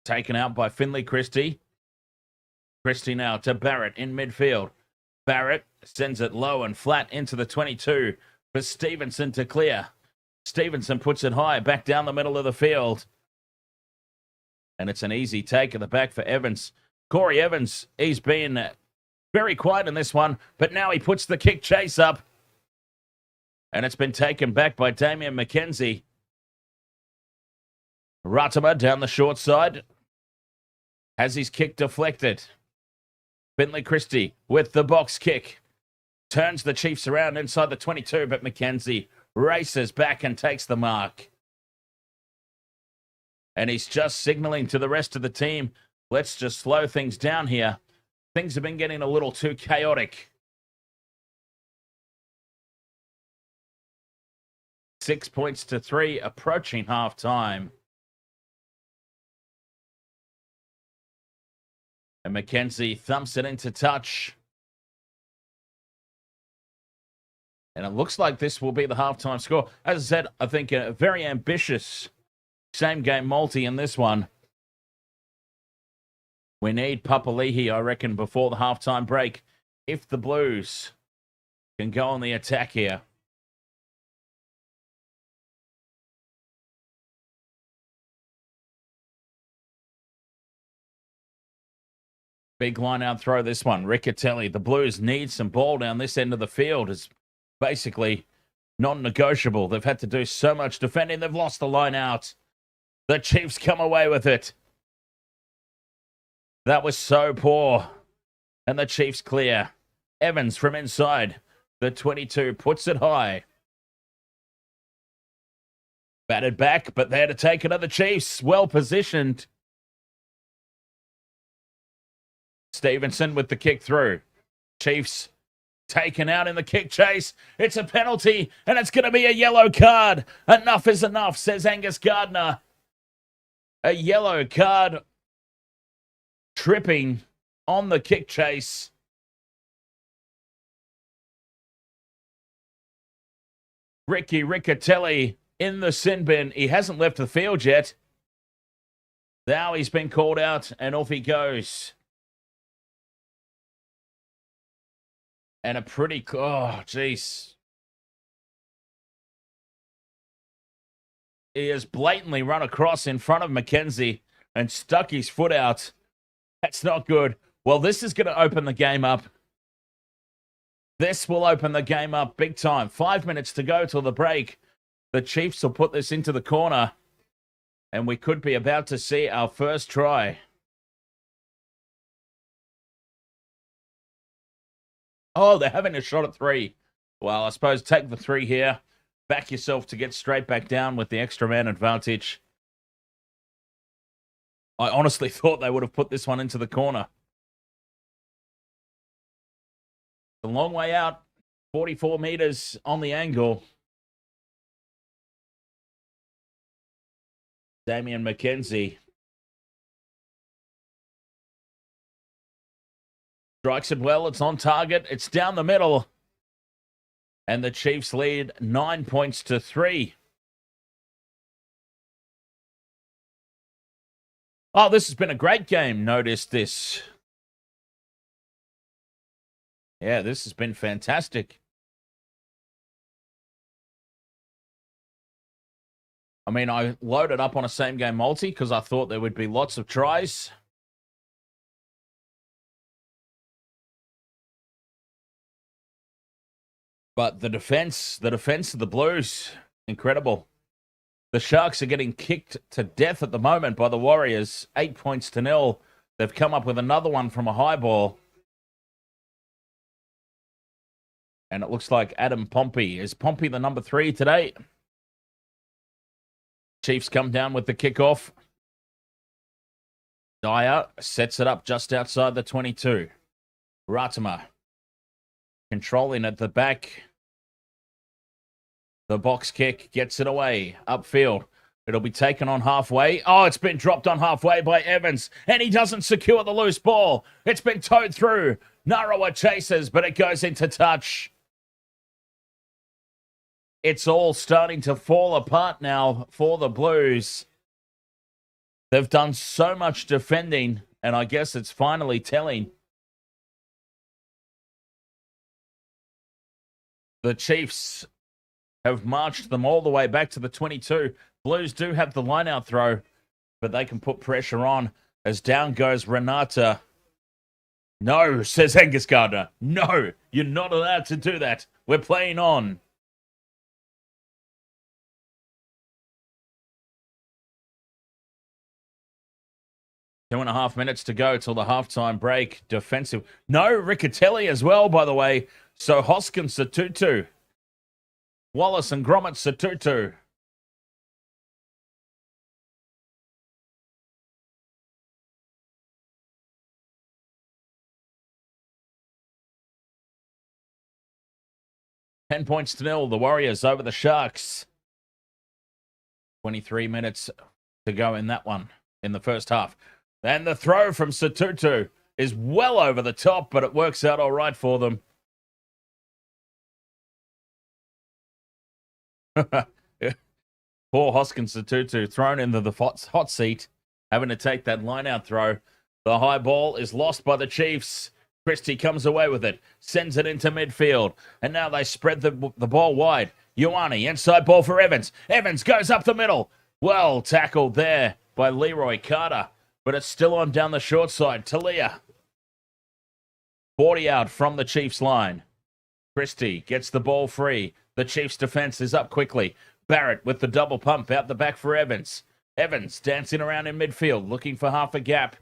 Taken out by Finley Christie. Christie now to Barrett in midfield. Barrett sends it low and flat into the 22 for Stevenson to clear. Stevenson puts it high back down the middle of the field. And it's an easy take at the back for Evans. Corey Evans, he's been very quiet in this one, but now he puts the kick chase up. And it's been taken back by Damian McKenzie. Ratimer down the short side. Has his kick deflected. Finley Christie with the box kick. Turns the Chiefs around inside the 22, but McKenzie races back and takes the mark. And he's just signaling to the rest of the team, let's just slow things down here. Things have been getting a little too chaotic. 6 points to 3, approaching halftime. And McKenzie thumps it into touch. And it looks like this will be the halftime score. As I said, I think a very ambitious same-game multi in this one. We need Papali'i, I reckon, before the halftime break, if the Blues can go on the attack here. Big line-out throw, this one. Riccatelli, the Blues need some ball down this end of the field. It's basically non-negotiable. They've had to do so much defending. They've lost the line-out. The Chiefs come away with it. That was so poor. And the Chiefs clear. Evans from inside. The 22 puts it high. Batted back, but there to take it are the Chiefs. Well positioned. Stevenson with the kick through. Chiefs taken out in the kick chase. It's a penalty, and it's going to be a yellow card. Enough is enough, says Angus Gardner. A yellow card. Tripping on the kick chase. Riccatelli in the sin bin. He hasn't left the field yet. Now he's been called out, and off he goes. And a pretty... Oh, jeez. He has blatantly run across in front of McKenzie and stuck his foot out. That's not good. Well, this is going to open the game up. This will open the game up big time. 5 minutes to go till the break. The Chiefs will put this into the corner. And we could be about to see our first try. Oh, they're having a shot at 3. Well, I suppose take the 3 here. Back yourself to get straight back down with the extra man advantage. I honestly thought they would have put this one into the corner. A long way out. 44 meters on the angle. Damian McKenzie. Strikes it well. It's on target. It's down the middle. And the Chiefs lead 9 points to 3. Oh, this has been a great game. Notice this. Yeah, this has been fantastic. I mean, I loaded up on a same-game multi because I thought there would be lots of tries. But the defense of the Blues, incredible. The Sharks are getting kicked to death at the moment by the Warriors. 8 points to 0. They've come up with another one from a high ball. And it looks like Adam Pompey. Is Pompey the number 3 today? Chiefs come down with the kickoff. Dyer sets it up just outside the 22. Ratimer controlling at the back. The box kick gets it away. Upfield. It'll be taken on halfway. Oh, it's been dropped on halfway by Evans. And he doesn't secure the loose ball. It's been towed through. Narawa chases, but it goes into touch. It's all starting to fall apart now for the Blues. They've done so much defending, and I guess it's finally telling. The Chiefs have marched them all the way back to the 22. Blues do have the line-out throw, but they can put pressure on as down goes Renata. No, says Angus Gardner. No, you're not allowed to do that. We're playing on. 2.5 minutes to go till the halftime break. Defensive. No, Riccatelli as well, by the way. So Hoskins, Satutu. Wallace and Gromit, Satutu. $10 points to nil. The Warriors over the Sharks. 23 minutes to go in that one in the first half. And the throw from Satutu is well over the top, but it works out all right for them. Poor Hoskins Satutu thrown into the hot seat, having to take that line-out throw. The high ball is lost by the Chiefs. Christie comes away with it, sends it into midfield, and now they spread the ball wide. Ioane, inside ball for Evans. Evans goes up the middle. Well tackled there by Leroy Carter, but it's still on down the short side. Talia. 40 out from the Chiefs line. Christie gets the ball free. The Chiefs defense is up quickly. Barrett with the double pump out the back for Evans. Evans dancing around in midfield, looking for half a gap.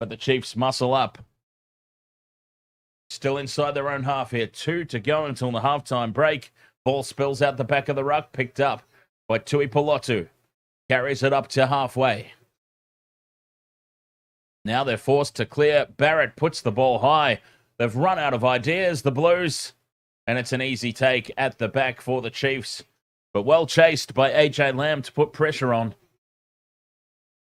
But the Chiefs muscle up. Still inside their own half here. 2 to go until the halftime break. Ball spills out the back of the ruck, picked up by Tui Pelotu. Carries it up to halfway. Now they're forced to clear. Barrett puts the ball high. They've run out of ideas, the Blues. And it's an easy take at the back for the Chiefs. But well chased by AJ Lamb to put pressure on.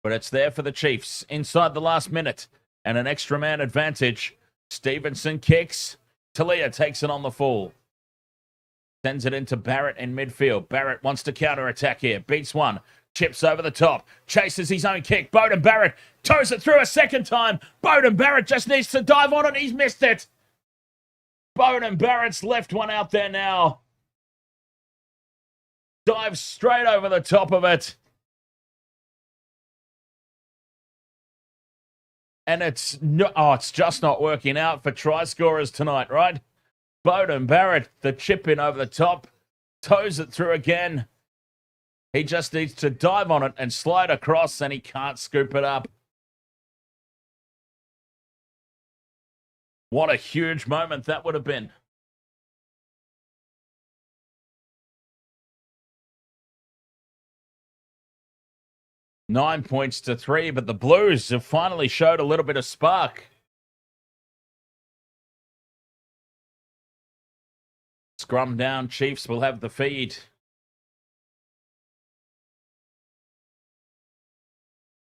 But it's there for the Chiefs inside the last minute. And an extra man advantage. Stevenson kicks. Talia takes it on the full. Sends it into Barrett in midfield. Barrett wants to counter-attack here. Beats one. Chips over the top. Chases his own kick. Beauden Barrett toes it through a second time. Beauden Barrett just needs to dive on it. He's missed it. Beauden Barrett's left one out there now. Dives straight over the top of it. And it's just not working out for try scorers tonight, right? Beauden Barrett, the chip in over the top, toes it through again. He just needs to dive on it and slide across, and he can't scoop it up. What a huge moment that would have been. $9 points to 3, but the Blues have finally showed a little bit of spark. Scrum down, Chiefs will have the feed.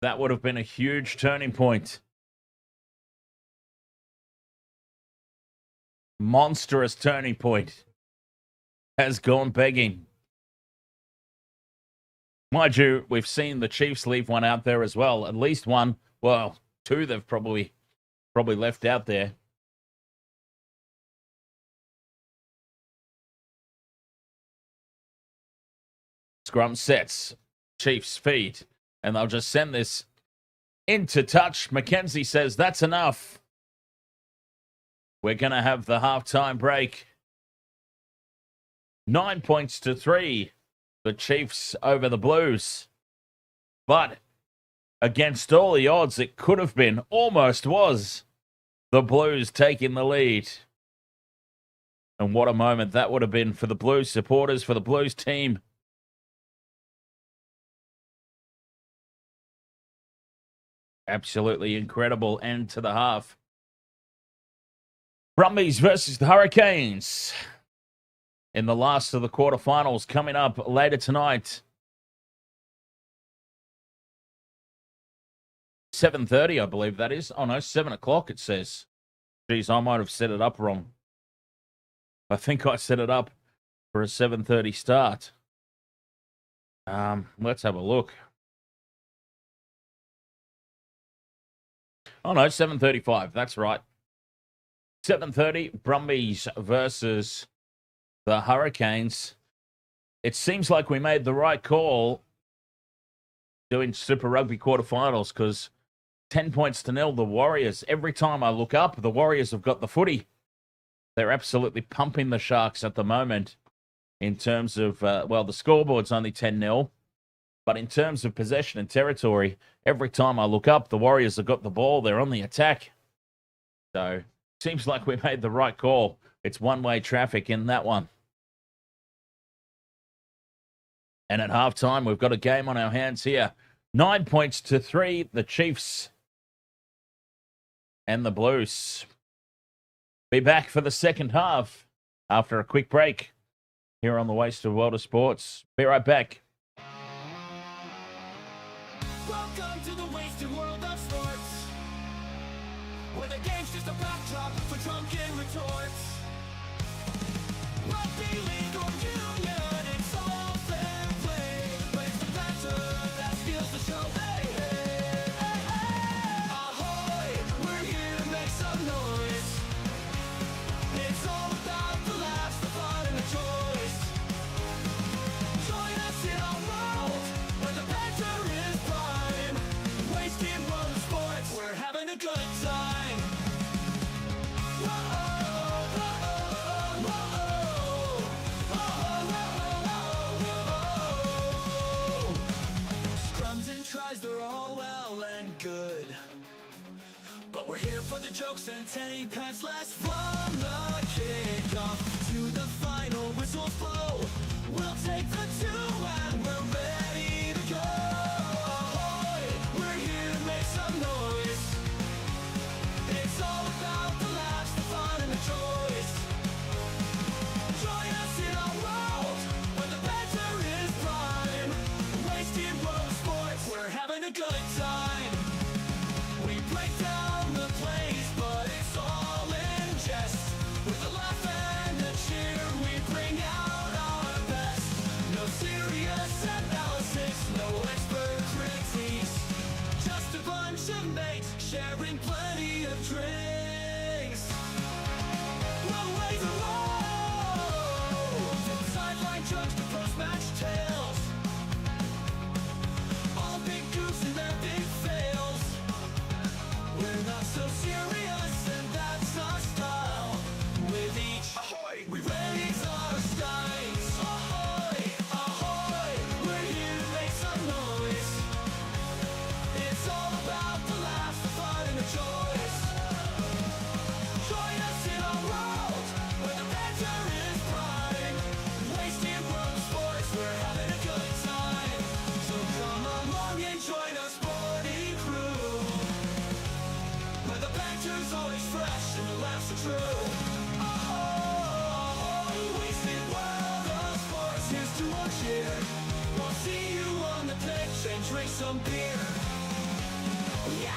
That would have been a huge turning point. Monstrous turning point. Has gone begging. Mind you, we've seen the Chiefs leave one out there as well. At least one. Well, 2 they've probably left out there. Scrum sets. Chiefs feed. And they'll just send this into touch. McKenzie says that's enough. We're going to have the halftime break. 9 points to 3. The Chiefs over the Blues. But against all the odds, it could have been, almost was, the Blues taking the lead. And what a moment that would have been for the Blues supporters, for the Blues team. Absolutely incredible end to the half. Brumbies versus the Hurricanes in the last of the quarterfinals coming up later tonight. 7:30, I believe that is. Oh no, 7 o'clock it says. Geez, I might have set it up wrong. I think I set it up for a 7:30 start. Let's have a look. Oh no, 7:35. That's right. 7:30, Brumbies versus the Hurricanes. It seems like we made the right call doing Super Rugby quarterfinals because 10 points to 0, the Warriors. Every time I look up, the Warriors have got the footy. They're absolutely pumping the Sharks at the moment in terms of, well, the scoreboard's only 10-0. But in terms of possession and territory, every time I look up, the Warriors have got the ball. They're on the attack. So seems like we made the right call. It's one-way traffic in that one. And at halftime, we've got a game on our hands here. 9 points to 3, the Chiefs and the Blues. Be back for the second half after a quick break here on the Wasted World of Sports. Be right back. Welcome to the Wasted World of Sports, where the game's just a backdrop for drunken retorts. Rugby league or union, it's all fair play, but it's the banter that steals the show. Hey, hey, hey, hey. Ahoy, we're here to make some noise. It's all about the laughs, the fun, and the choice. Join us in our world where the banter is prime. Wasted World of Sports, we're having a good time. Scrums and tries, they're all well and good, but we're here for the jokes and tank pants. Let's from the kickoff to the final whistles blow. We'll take the two and we're ready to go. Ahoy, we're here to make some noise. It's all about the laughs, the fun, and the choice. Join us in our world where the banter is prime. Wasted World of Sports, we're having a good time. We break down the plays, but it's all in jest. With a laugh and a cheer, we bring out our best. No serious analysis, no expert critiques, just a bunch of mates sharing plenty of drinks. No way to roll, from sideline jokes to post-match tales, all big goofs and their big fails. We're not so serious, and that's our style. With each ahoy, we raise our skies. Ahoy, ahoy, we're here to make some noise. It's all about the laughs, the fun, and the choice. Join us in our world where the banter is prime. Wasted World of Sports, we're having a good time. So come along and join us, sporty crew, where the banter's always fresh and the laughs are true. Oh, Wasted World of Sports, here's to our cheer. We'll see you on the pitch and drink some beer. Yeah.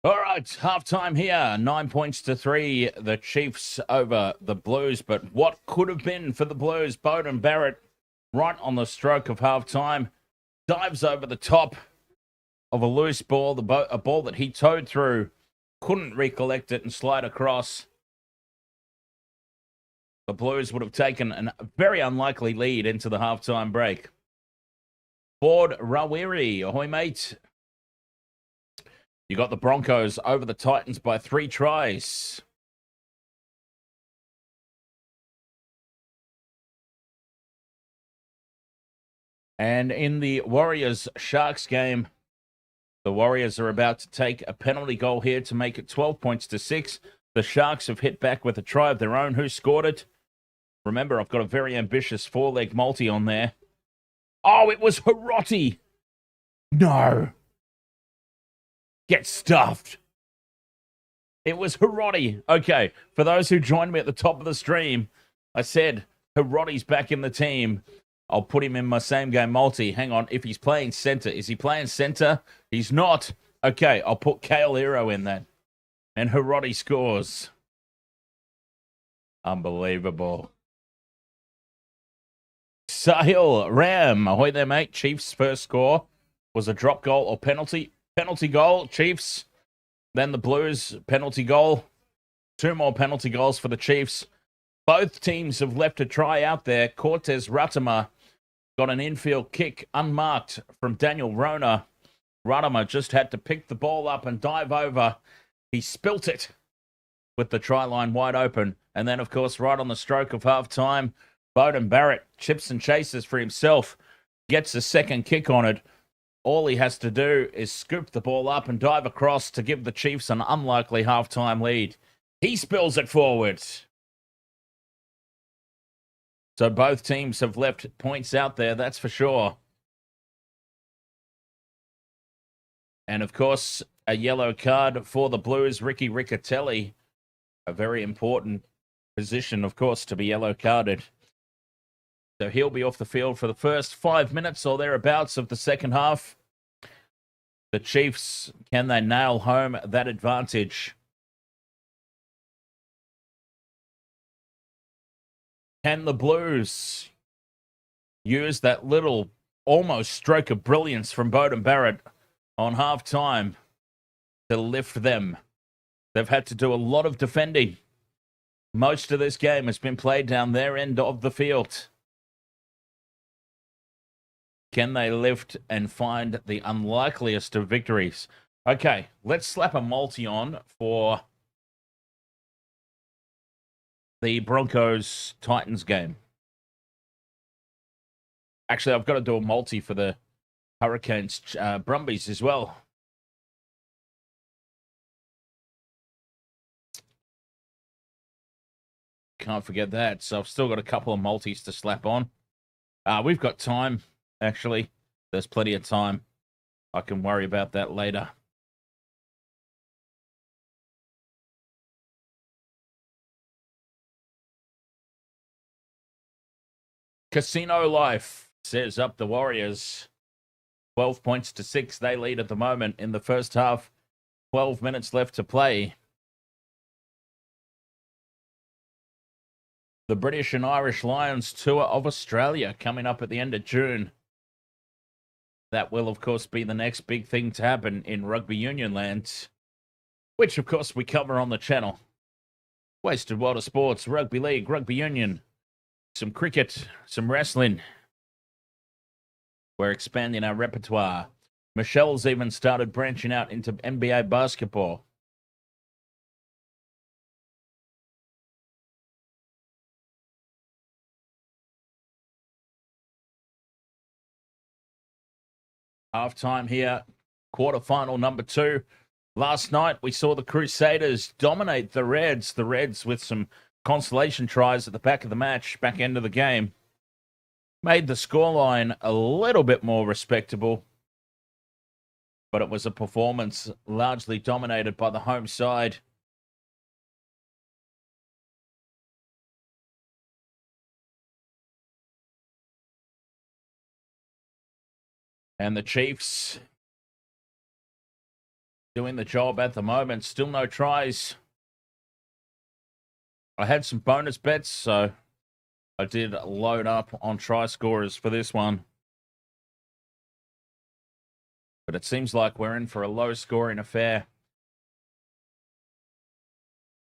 All right, halftime here. 9 points to 3. The Chiefs over the Blues. But what could have been for the Blues? Bowden Barrett, right on the stroke of halftime, dives over the top of a loose ball, a ball that he towed through, couldn't recollect it and slide across. The Blues would have taken a very unlikely lead into the halftime break. Ford Rawiri, ahoy mate. You got the Broncos over the Titans by 3 tries. And in the Warriors-Sharks game, the Warriors are about to take a penalty goal here to make it 12 points to 6. The Sharks have hit back with a try of their own. Who scored it? Remember, I've got a very ambitious 4-leg multi on there. Oh, it was Hiroti. No. Get stuffed. It was Hiroti. Okay, for those who joined me at the top of the stream, I said Hiroti's back in the team. I'll put him in my same game multi. Hang on, if he's playing center. Is he playing center? He's not. Okay, I'll put Kale Hero in then. And Hiroti scores. Unbelievable. Sahil Ram. Ahoy there, mate. Chiefs' first score was a drop goal or penalty. Penalty goal, Chiefs. Then the Blues, penalty goal. 2 more penalty goals for the Chiefs. Both teams have left a try out there. Cortez Ratama got an infield kick unmarked from Daniel Rona. Ratama just had to pick the ball up and dive over. He spilt it with the try line wide open. And then, of course, right on the stroke of halftime, Bowden Barrett chips and chases for himself, gets a second kick on it. All he has to do is scoop the ball up and dive across to give the Chiefs an unlikely halftime lead. He spills it forward. So both teams have left points out there, that's for sure. And, of course, a yellow card for the Blues, Ricky Riccatelli. A very important position, of course, to be yellow carded. So he'll be off the field for the first 5 minutes or thereabouts of the second half. The Chiefs, can they nail home that advantage? Can the Blues use that little almost stroke of brilliance from Bowden Barrett on halftime to lift them? They've had to do a lot of defending. Most of this game has been played down their end of the field. Can they lift and find the unlikeliest of victories? Okay, let's slap a multi on for the Broncos-Titans game. Actually, I've got to do a multi for the Hurricanes-Brumbies as well. Can't forget that. So I've still got a couple of multis to slap on. We've got time, actually. There's plenty of time. I can worry about that later. Casino Life says up the Warriors. 12 points to 6. They lead at the moment in the first half. 12 minutes left to play. The British and Irish Lions tour of Australia coming up at the end of June. That will, of course, be the next big thing to happen in rugby union land, which, of course, we cover on the channel. Wasted World of Sports, Rugby League, Rugby Union, some cricket, some wrestling. We're expanding our repertoire. Michelle's even started branching out into NBA basketball. Halftime here, quarterfinal number 2. Last night, we saw the Crusaders dominate the Reds. The Reds with some consolation tries at the back of the match, back end of the game. Made the scoreline a little bit more respectable. But it was a performance largely dominated by the home side. And the Chiefs doing the job at the moment. Still no tries. I had some bonus bets, so I did load up on try scorers for this one. But it seems like we're in for a low-scoring affair.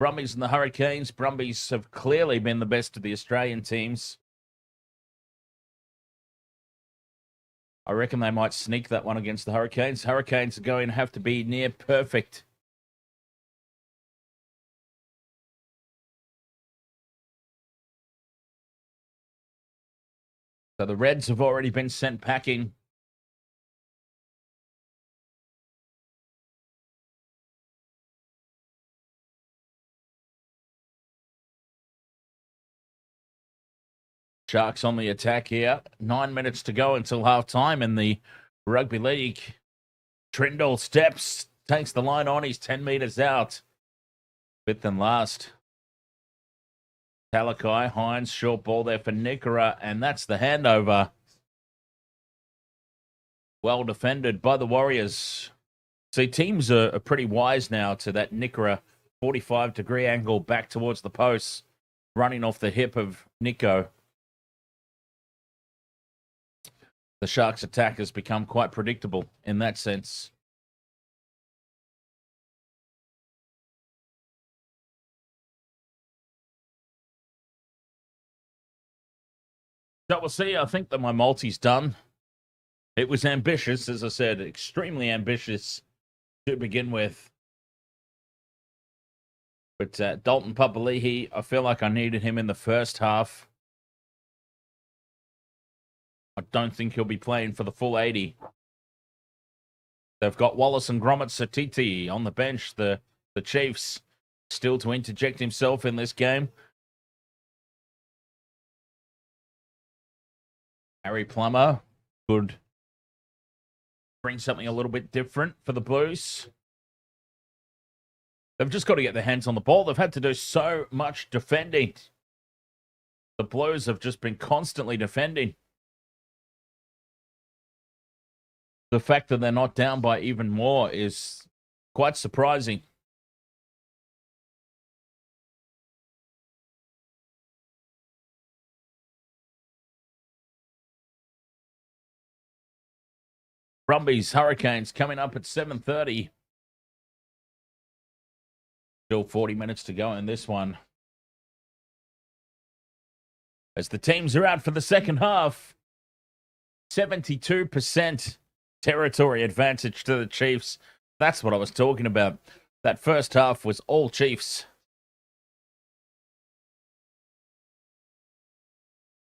Brumbies and the Hurricanes. Brumbies have clearly been the best of the Australian teams. I reckon they might sneak that one against the Hurricanes. Hurricanes are going to have to be near perfect. So the Reds have already been sent packing. Sharks on the attack here. 9 minutes to go until half-time in the Rugby League. Trindle steps, takes the line on. He's 10 metres out. Fifth and last. Talakai, Hines, short ball there for Nickera, and that's the handover. Well defended by the Warriors. See, teams are pretty wise now to that Nickera 45-degree angle back towards the posts, running off the hip of Nico. The Sharks' attack has become quite predictable in that sense. So we'll see. I think that my multi's done. It was ambitious, as I said, extremely ambitious to begin with. But Dalton Papali'i, I feel like I needed him in the first half. I don't think he'll be playing for the full 80. They've got Wallace and Gromit Satiti on the bench. The Chiefs still to interject himself in this game. Harry Plummer could bring something a little bit different for the Blues. They've just got to get their hands on the ball. They've had to do so much defending. The Blues have just been constantly defending. The fact that they're not down by even more is quite surprising. Brumbies, Hurricanes coming up at 7:30. Still 40 minutes to go in this one. As the teams are out for the second half, 72% territory advantage to the Chiefs. That's what I was talking about. That first half was all Chiefs.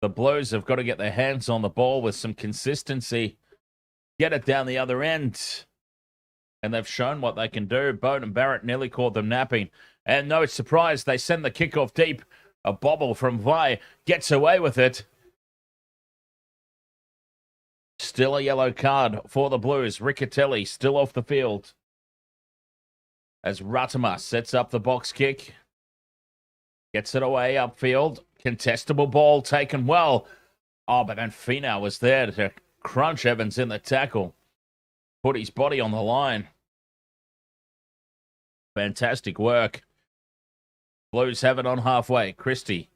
The Blues have got to get their hands on the ball with some consistency. Get it down the other end. And they've shown what they can do. Bowden and Barrett nearly caught them napping. And no surprise, they send the kickoff deep. A bobble from Vi gets away with it. Still a yellow card for the Blues. Riccatelli still off the field. As Ratama sets up the box kick. Gets it away upfield. Contestable ball taken well. Oh, but then Finau was there to crunch Evans in the tackle. Put his body on the line. Fantastic work. Blues have it on halfway. Christie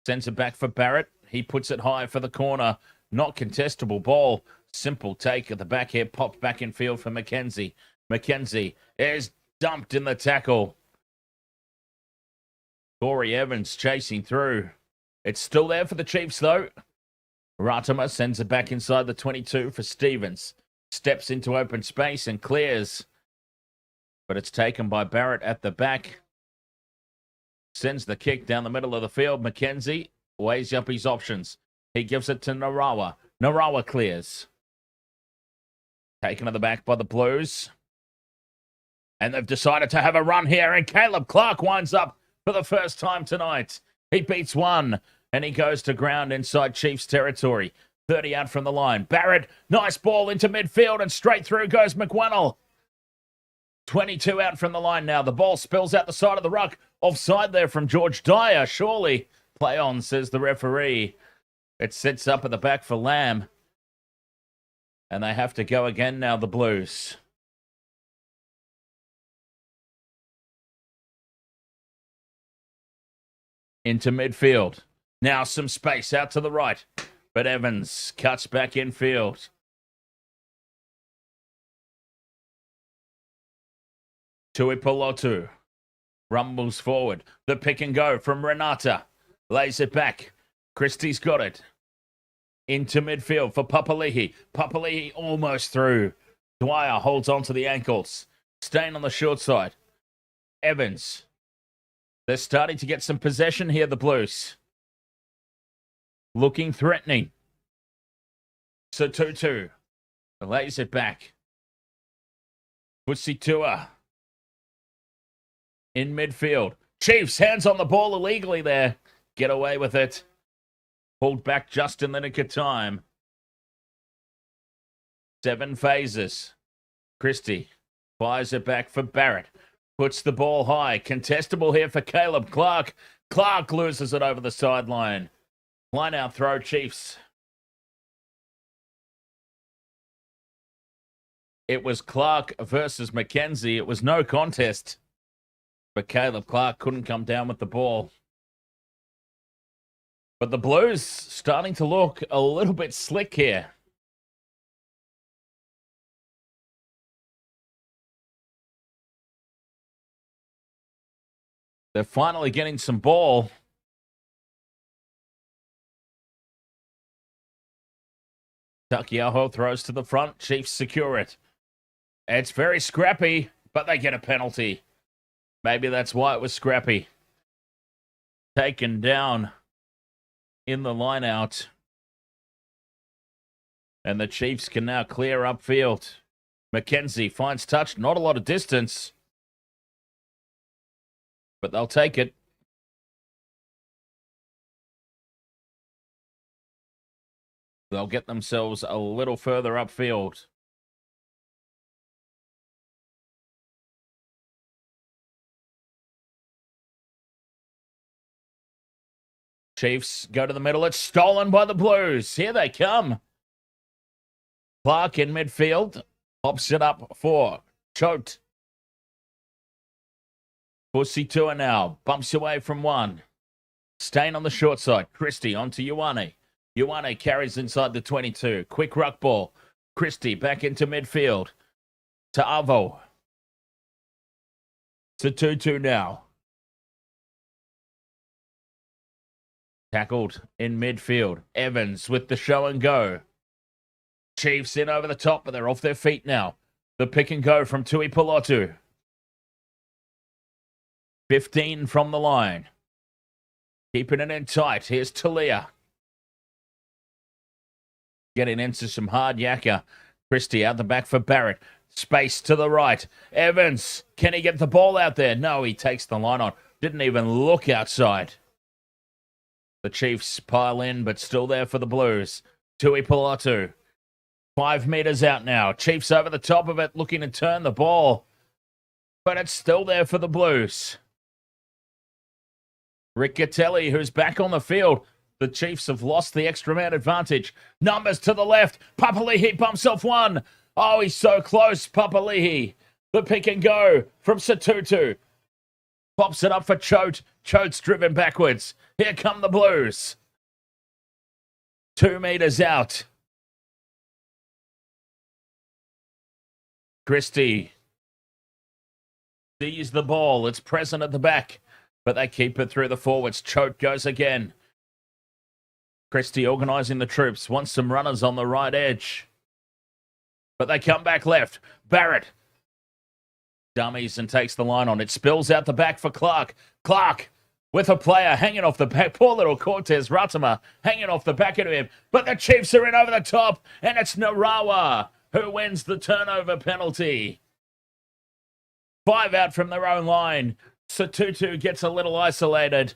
sends it back for Barrett. He puts it high for the corner. Not contestable ball. Simple take at the back here. Popped back in field for McKenzie. McKenzie is dumped in the tackle. Corey Evans chasing through. It's still there for the Chiefs, though. Ratama sends it back inside the 22 for Stevens. Steps into open space and clears. But it's taken by Barrett at the back. Sends the kick down the middle of the field. McKenzie weighs up his options. He gives it to Narawa. Narawa clears. Taken to the back by the Blues. And they've decided to have a run here. And Caleb Clark winds up for the first time tonight. He beats one. And he goes to ground inside Chiefs territory. 30 out from the line. Barrett, nice ball into midfield. And straight through goes McWennell. 22 out from the line now. The ball spills out the side of the ruck. Offside there from George Dyer. Surely. Play on, says the referee. It sits up at the back for Lamb. And they have to go again now, the Blues. into midfield. Now some space out to the right, but Evans cuts back infield. Tuipulotu rumbles forward. The pick and go from Renata. Lays it back. Christie's got it. Into midfield for Papali'i. Papali'i almost through. Dwyer holds on to the ankles. Staying on the short side. Evans. They're starting to get some possession here, the Blues. Looking threatening. So 2-2. Lays it back. Pusitua. In midfield. Chiefs, hands on the ball illegally there. Get away with it. Pulled back just in the nick of time. 7 phases. Christie fires it back for Barrett. Puts the ball high. Contestable here for Caleb Clark. Clark loses it over the sideline. Line out throw, Chiefs. It was Clark versus McKenzie. It was no contest. But Caleb Clark couldn't come down with the ball. But the Blues starting to look a little bit slick here. They're finally getting some ball. Takiaho throws to the front. Chiefs secure it. It's very scrappy, but they get a penalty. Maybe that's why it was scrappy. Taken down in the line out. And the Chiefs can now clear upfield. McKenzie finds touch. Not a lot of distance. But they'll take it. They'll get themselves a little further upfield. Chiefs go to the middle. It's stolen by the Blues. Here they come. Clark in midfield. Pops it up for Choate. Pusitua now. Bumps away from one. Staying on the short side. Christie onto Ioane. Ioane carries inside the 22. Quick ruck ball. Christie back into midfield. To Avo. To 2-2 now. Tackled in midfield. Evans with the show and go. Chiefs in over the top, but they're off their feet now. The pick and go from Tuipulotu. 15 from the line. Keeping it in tight. Here's Talia. Getting into some hard yakka. Christie out the back for Barrett. Space to the right. Evans. Can he get the ball out there? No, he takes the line on. Didn't even look outside. The Chiefs pile in, but still there for the Blues. Tuipulotu. 5 meters out now. Chiefs over the top of it, looking to turn the ball. But it's still there for the Blues. Riccatelli, who's back on the field. The Chiefs have lost the extra man advantage. Numbers to the left. Papali'i bumps off one. Oh, he's so close, Papali'i. The pick and go from Satutu. Pops it up for Choate. Choate's driven backwards. Here come the Blues. 2 meters out. Christie sees the ball. It's present at the back, but they keep it through the forwards. Choate goes again. Christie organising the troops. Wants some runners on the right edge. But they come back left. Barrett dummies and takes the line on. It spills out the back for Clark. Clark with a player hanging off the back. Poor little Cortez Ratama hanging off the back of him. But the Chiefs are in over the top. And it's Narawa who wins the turnover penalty. 5 out from their own line. Satutu gets a little isolated.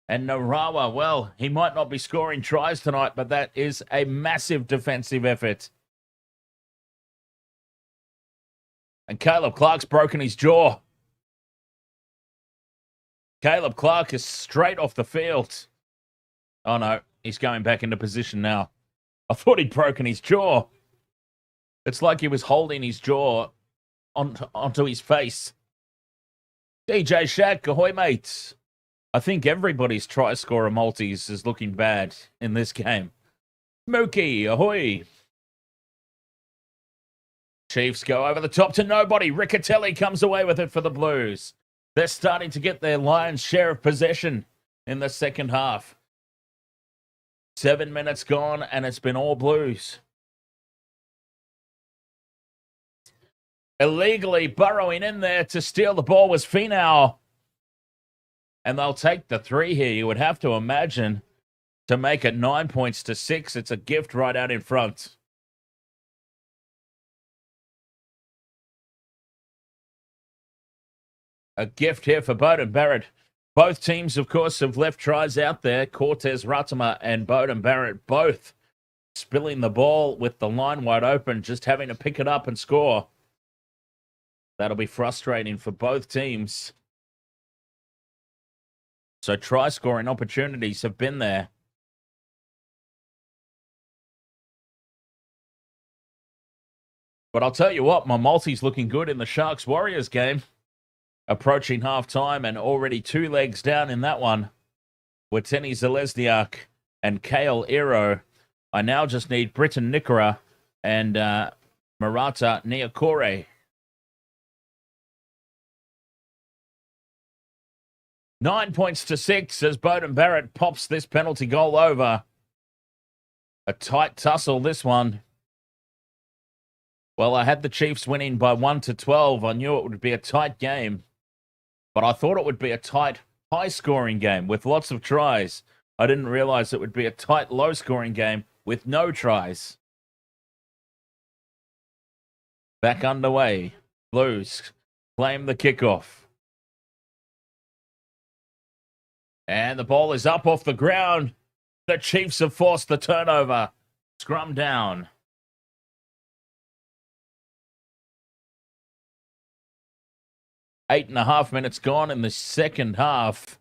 And Narawa, well, he might not be scoring tries tonight, but that is a massive defensive effort. And Caleb Clark's broken his jaw. Caleb Clark is straight off the field. Oh, no. He's going back into position now. I thought he'd broken his jaw. It's like he was holding his jaw onto his face. DJ Shaq, ahoy, mates. I think everybody's try scorer multis is looking bad in this game. Mookie, ahoy. Chiefs go over the top to nobody. Riccatelli comes away with it for the Blues. They're starting to get their lion's share of possession in the second half. 7 minutes gone, and it's been all Blues. Illegally burrowing in there to steal the ball was Finau. And they'll take the 3 here, you would have to imagine, to make it 9 points to 6. It's a gift right out in front. A gift here for Beauden Barrett. Both teams, of course, have left tries out there. Cortez Ratama and Beauden Barrett both spilling the ball with the line wide open, just having to pick it up and score. That'll be frustrating for both teams. So try-scoring opportunities have been there. But I'll tell you what, my multi's looking good in the Sharks-Warriors game. Approaching half-time and already 2 legs down in that one. Wateni Zalesniak and Kale Iro. I now just need Britton Nikora and Murata Niokore. 9 points to 6 as Beauden Barrett pops this penalty goal over. A tight tussle, this one. Well, I had the Chiefs winning by 1-12. I knew it would be a tight game. But I thought it would be a tight, high-scoring game with lots of tries. I didn't realize it would be a tight, low-scoring game with no tries. Back underway. Blues claim the kickoff. And the ball is up off the ground. The Chiefs have forced the turnover. Scrum down. Eight and a half minutes gone in the second half.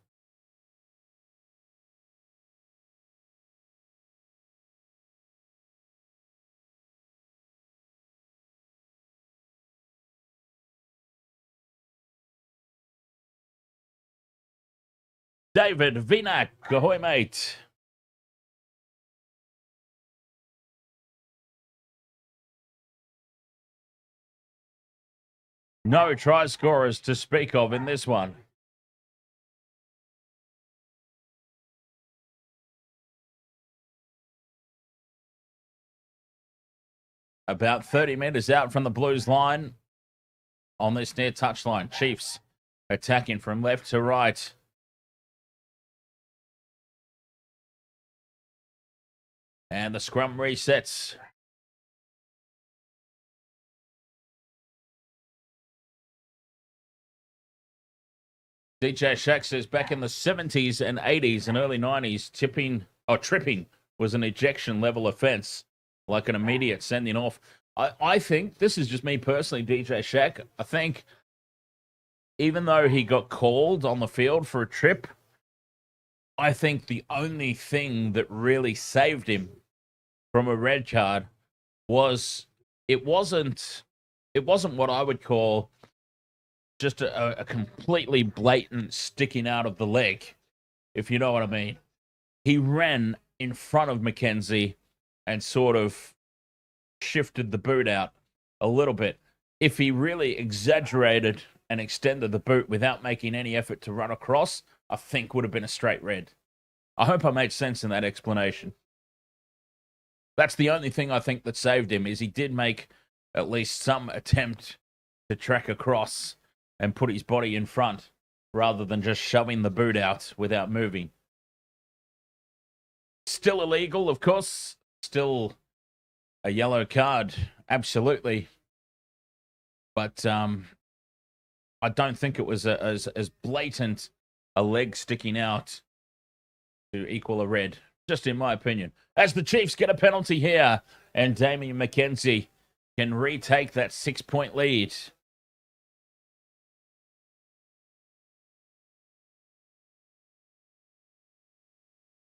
David Vinak, ahoy, mate. No try scorers to speak of in this one. About 30 meters out from the Blues line on this near touchline. Chiefs attacking from left to right. And the scrum resets. DJ Shaq says back in the 70s and 80s and early 90s, tripping was an ejection level offense, like an immediate sending off. I think, this is just me personally, DJ Shaq, I think even though he got called on the field for a trip, I think the only thing that really saved him from a red card was it wasn't what I would call just a completely blatant sticking out of the leg, if you know what I mean. He ran in front of McKenzie and sort of shifted the boot out a little bit. If he really exaggerated and extended the boot without making any effort to run across, I think would have been a straight red. I hope I made sense in that explanation. That's the only thing I think that saved him, is he did make at least some attempt to track across and put his body in front rather than just shoving the boot out without moving. Still illegal, of course. Still a yellow card, absolutely. But I don't think it was as blatant a leg sticking out to equal a red, just in my opinion. As the Chiefs get a penalty here, and Damian McKenzie can retake that 6-point lead.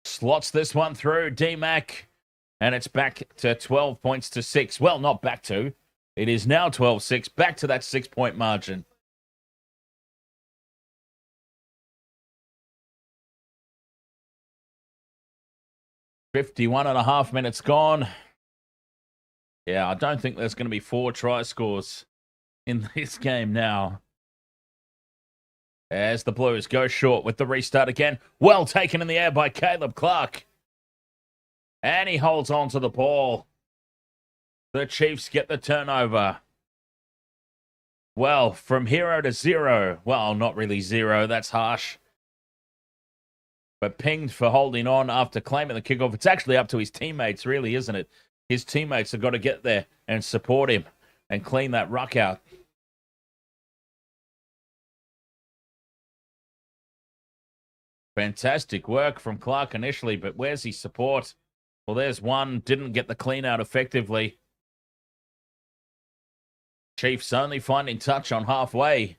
Slots this one through, D-Mac, and it's back to 12 points to 6. Well, not back to. It is now 12-6, back to that 6-point margin. 51 and a half minutes gone. Yeah, I don't think there's going to be 4 try scores in this game now. As the Blues go short with the restart again. Well taken in the air by Caleb Clark. And he holds on to the ball. The Chiefs get the turnover. Well, from 0 to 0. Well, not really 0. That's harsh. But pinged for holding on after claiming the kickoff. It's actually up to his teammates, really, isn't it? His teammates have got to get there and support him and clean that ruck out. Fantastic work from Clark initially, but where's his support? Well, there's one. Didn't get the clean out effectively. Chiefs only finding touch on halfway.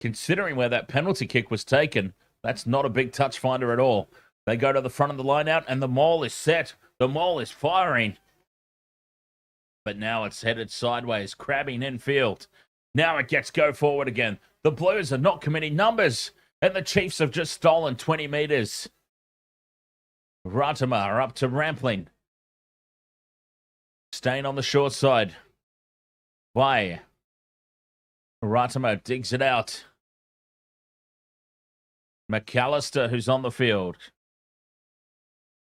Considering where that penalty kick was taken, that's not a big touch finder at all. They go to the front of the line out, and the maul is set. The maul is firing. But now it's headed sideways, crabbing infield. Now it gets go forward again. The Blues are not committing numbers, and the Chiefs have just stolen 20 meters. Ratimer up to Rampling. Staying on the short side. Why? Ratimer digs it out. McAllister, who's on the field.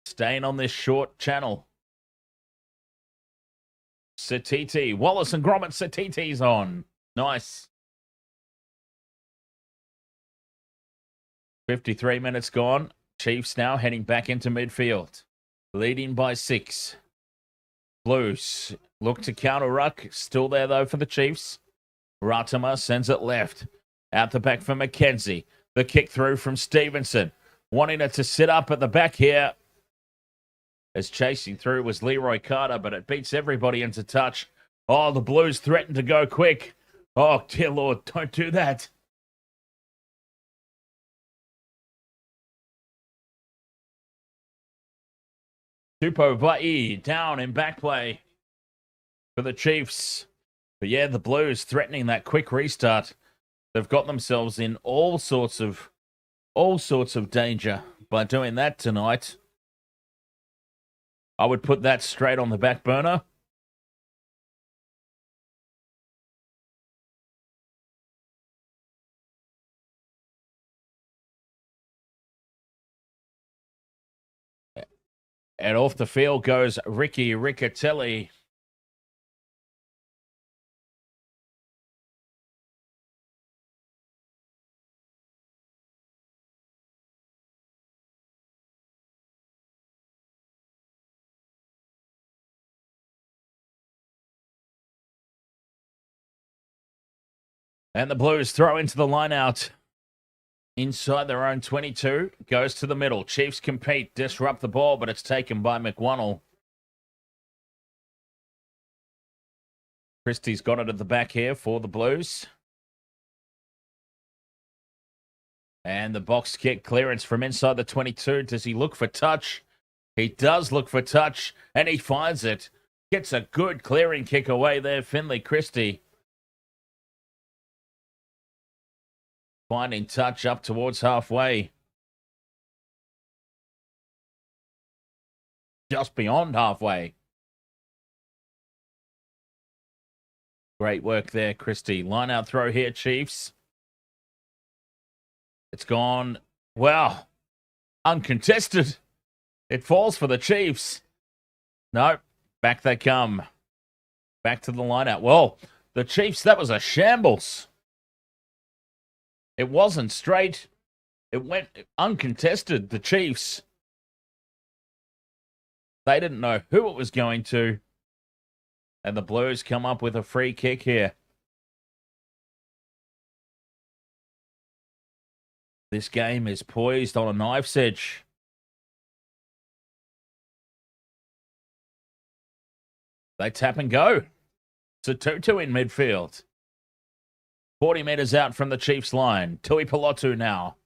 Staying on this short channel. Satiti. Wallace and Gromit. Satiti's on. Nice. 53 minutes gone. Chiefs now heading back into midfield. Leading by 6. Blues look to counter ruck. Still there, though, for the Chiefs. Ratimer sends it left. Out the back for McKenzie. The kick through from Stevenson. Wanting it to sit up at the back here. As chasing through was Leroy Carter, but it beats everybody into touch. Oh, the Blues threaten to go quick. Oh, dear Lord, don't do that. Tupo Vai down in back play for the Chiefs. But yeah, the Blues threatening that quick restart. They've got themselves in all sorts of danger by doing that tonight. I would put that straight on the back burner. And off the field goes Ricky Riccatelli. And the Blues throw into the line out. Inside their own 22, goes to the middle. Chiefs compete, disrupt the ball, but it's taken by McWonnell. Christie's got it at the back here for the Blues. And the box kick clearance from inside the 22. Does he look for touch? He does look for touch, and he finds it. Gets a good clearing kick away there, Finley Christie. Finding touch up towards halfway. Just beyond halfway. Great work there, Christie. Line out throw here, Chiefs. It's gone, well, uncontested. It falls for the Chiefs. No, back they come. Back to the line out. Well, the Chiefs, that was a shambles. It wasn't straight. It went uncontested, the Chiefs. They didn't know who it was going to. And the Blues come up with a free kick here. This game is poised on a knife's edge. They tap and go. It's a 2-2 in midfield. 40 metres out from the Chiefs line. Tui Pelotu now.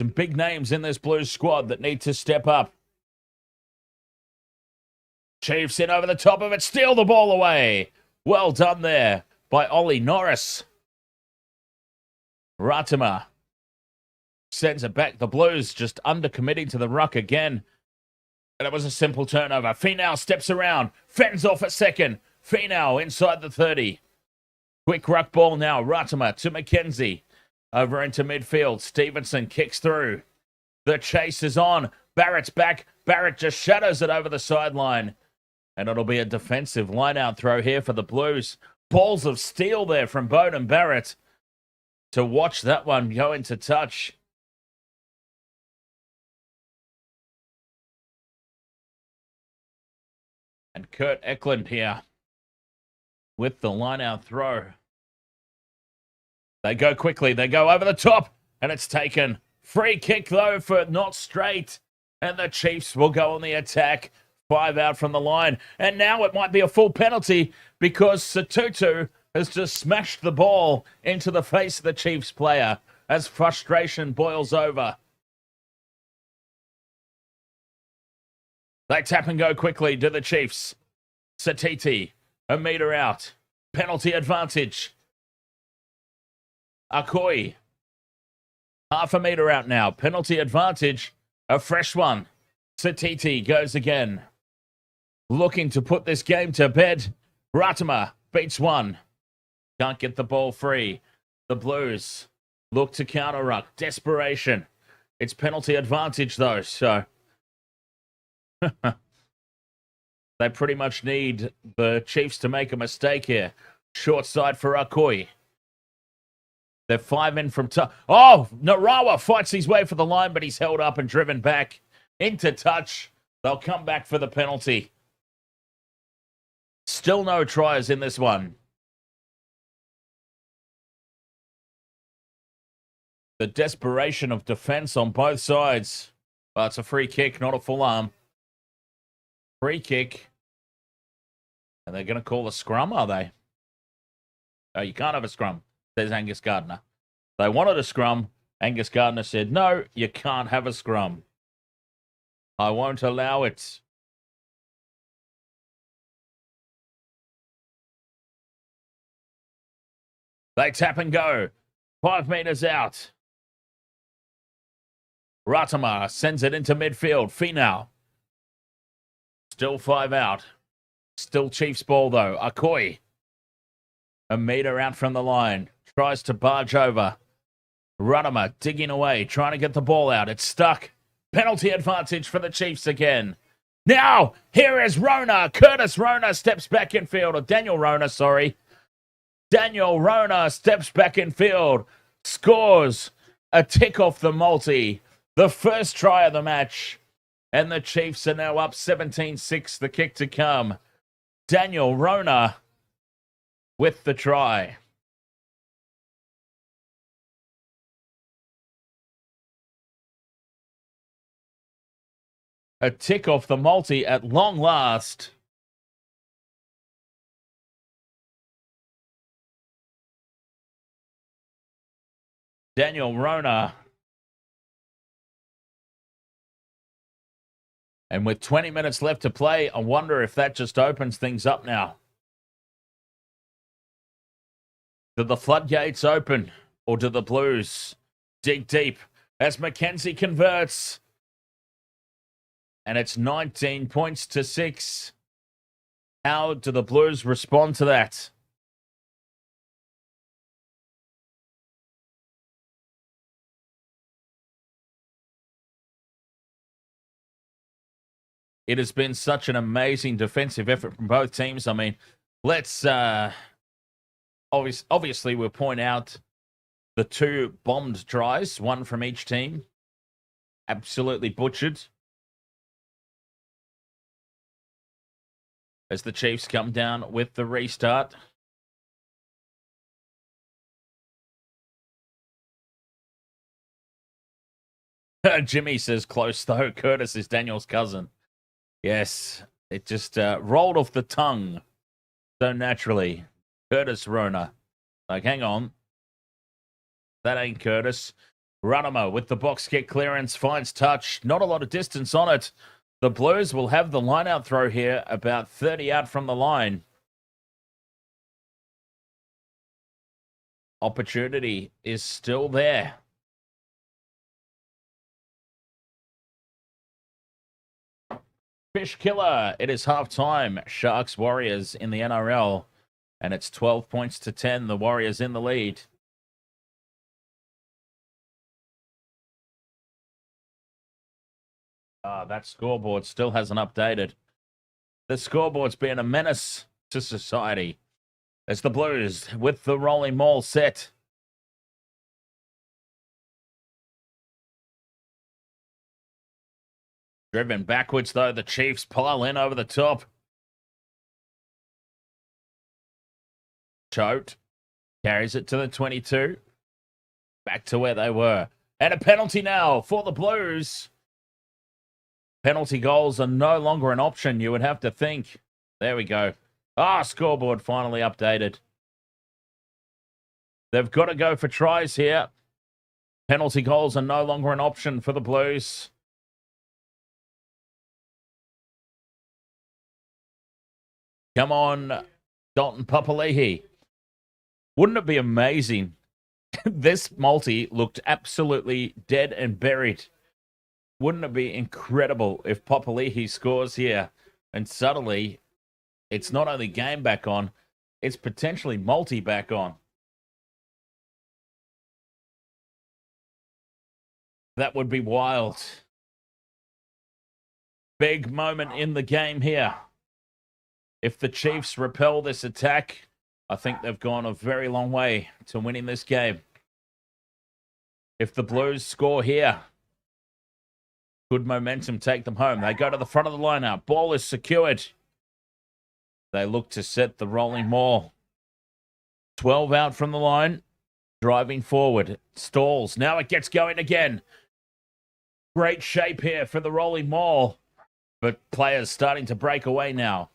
Some big names in this Blues squad that need to step up. Chiefs in over the top of it. Steal the ball away. Well done there by Ollie Norris. Ratimer sends it back. The Blues just undercommitting to the ruck again. And it was a simple turnover. Finau steps around, fends off a second. Finau inside the 30. Quick ruck ball now. Ratimer to McKenzie. Over into midfield. Stevenson kicks through. The chase is on. Barrett's back. Barrett just shadows it over the sideline. And it'll be a defensive line-out throw here for the Blues. Balls of steel there from Bowden Barrett to watch that one go into touch. And Kurt Eklund here with the line-out throw. They go quickly. They go over the top. And it's taken. Free kick, though, for not straight. And the Chiefs will go on the attack. 5 out from the line. And now it might be a full penalty because Satutu has just smashed the ball into the face of the Chiefs player as frustration boils over. They tap and go quickly to the Chiefs. Satiti, a metre out. Penalty advantage. Akoi, half a metre out now. Penalty advantage, a fresh one. Satiti goes again. Looking to put this game to bed. Ratimer beats one. Can't get the ball free. The Blues look to counter-ruck. Desperation. It's penalty advantage, though, so they pretty much need the Chiefs to make a mistake here. Short side for Akoi. They're 5 in from touch. Oh, Narawa fights his way for the line, but he's held up and driven back into touch. They'll come back for the penalty. Still no tries in this one. The desperation of defense on both sides. Well, it's a free kick, not a full arm. Free kick. And they're going to call a scrum, are they? Oh, you can't have a scrum, says Angus Gardner. They wanted a scrum. Angus Gardner said, no, you can't have a scrum. I won't allow it. They tap and go. 5 metres out. Ratimer sends it into midfield. Finau. Still 5 out. Still Chiefs ball, though. Akoi. A metre out from the line. Tries to barge over. Ratimer digging away. Trying to get the ball out. It's stuck. Penalty advantage for the Chiefs again. Now, here is Rona. Curtis Rona steps back in field. Or Daniel Rona, sorry. Daniel Rona steps back in field. Scores a tick off the multi. The first try of the match. And the Chiefs are now up 17-6. The kick to come. Daniel Rona with the try. A tick off the multi at long last. Daniel Rona. And with 20 minutes left to play, I wonder if that just opens things up now. Do the floodgates open, or do the Blues dig deep as McKenzie converts? And it's 19 points to 6. How do the Blues respond to that? It has been such an amazing defensive effort from both teams. I mean, let's obviously we'll point out the 2 bombed tries, 1 from each team. Absolutely butchered. As the Chiefs come down with the restart. Jimmy says close though. Curtis is Daniel's cousin. Yes, it just rolled off the tongue so naturally. Curtis Rona. Like, hang on. That ain't Curtis. Ratimer with the box kick clearance. Finds touch. Not a lot of distance on it. The Blues will have the line-out throw here. About 30 out from the line. Opportunity is still there. Fish Killer. It is halftime. Sharks Warriors in the NRL. And it's 12 points to 10. The Warriors in the lead. That scoreboard still hasn't updated. The scoreboard's been a menace to society. It's the Blues with the rolling maul set. Driven backwards, though. The Chiefs pile in over the top. Choked. Carries it to the 22. Back to where they were. And a penalty now for the Blues. Penalty goals are no longer an option, you would have to think. There we go. Scoreboard finally updated. They've got to go for tries here. Penalty goals are no longer an option for the Blues. Come on, Dalton Papali'i. Wouldn't it be amazing? This multi looked absolutely dead and buried. Wouldn't it be incredible if Papali'i scores here and suddenly it's not only game back on, it's potentially multi back on. That would be wild. Big moment in the game here. If the Chiefs repel this attack, I think they've gone a very long way to winning this game. If the Blues score here, good momentum, take them home. They go to the front of the lineup. Ball is secured. They look to set the rolling maul. 12 out from the line. Driving forward. Stalls. Now it gets going again. Great shape here for the rolling maul. But players starting to break away now.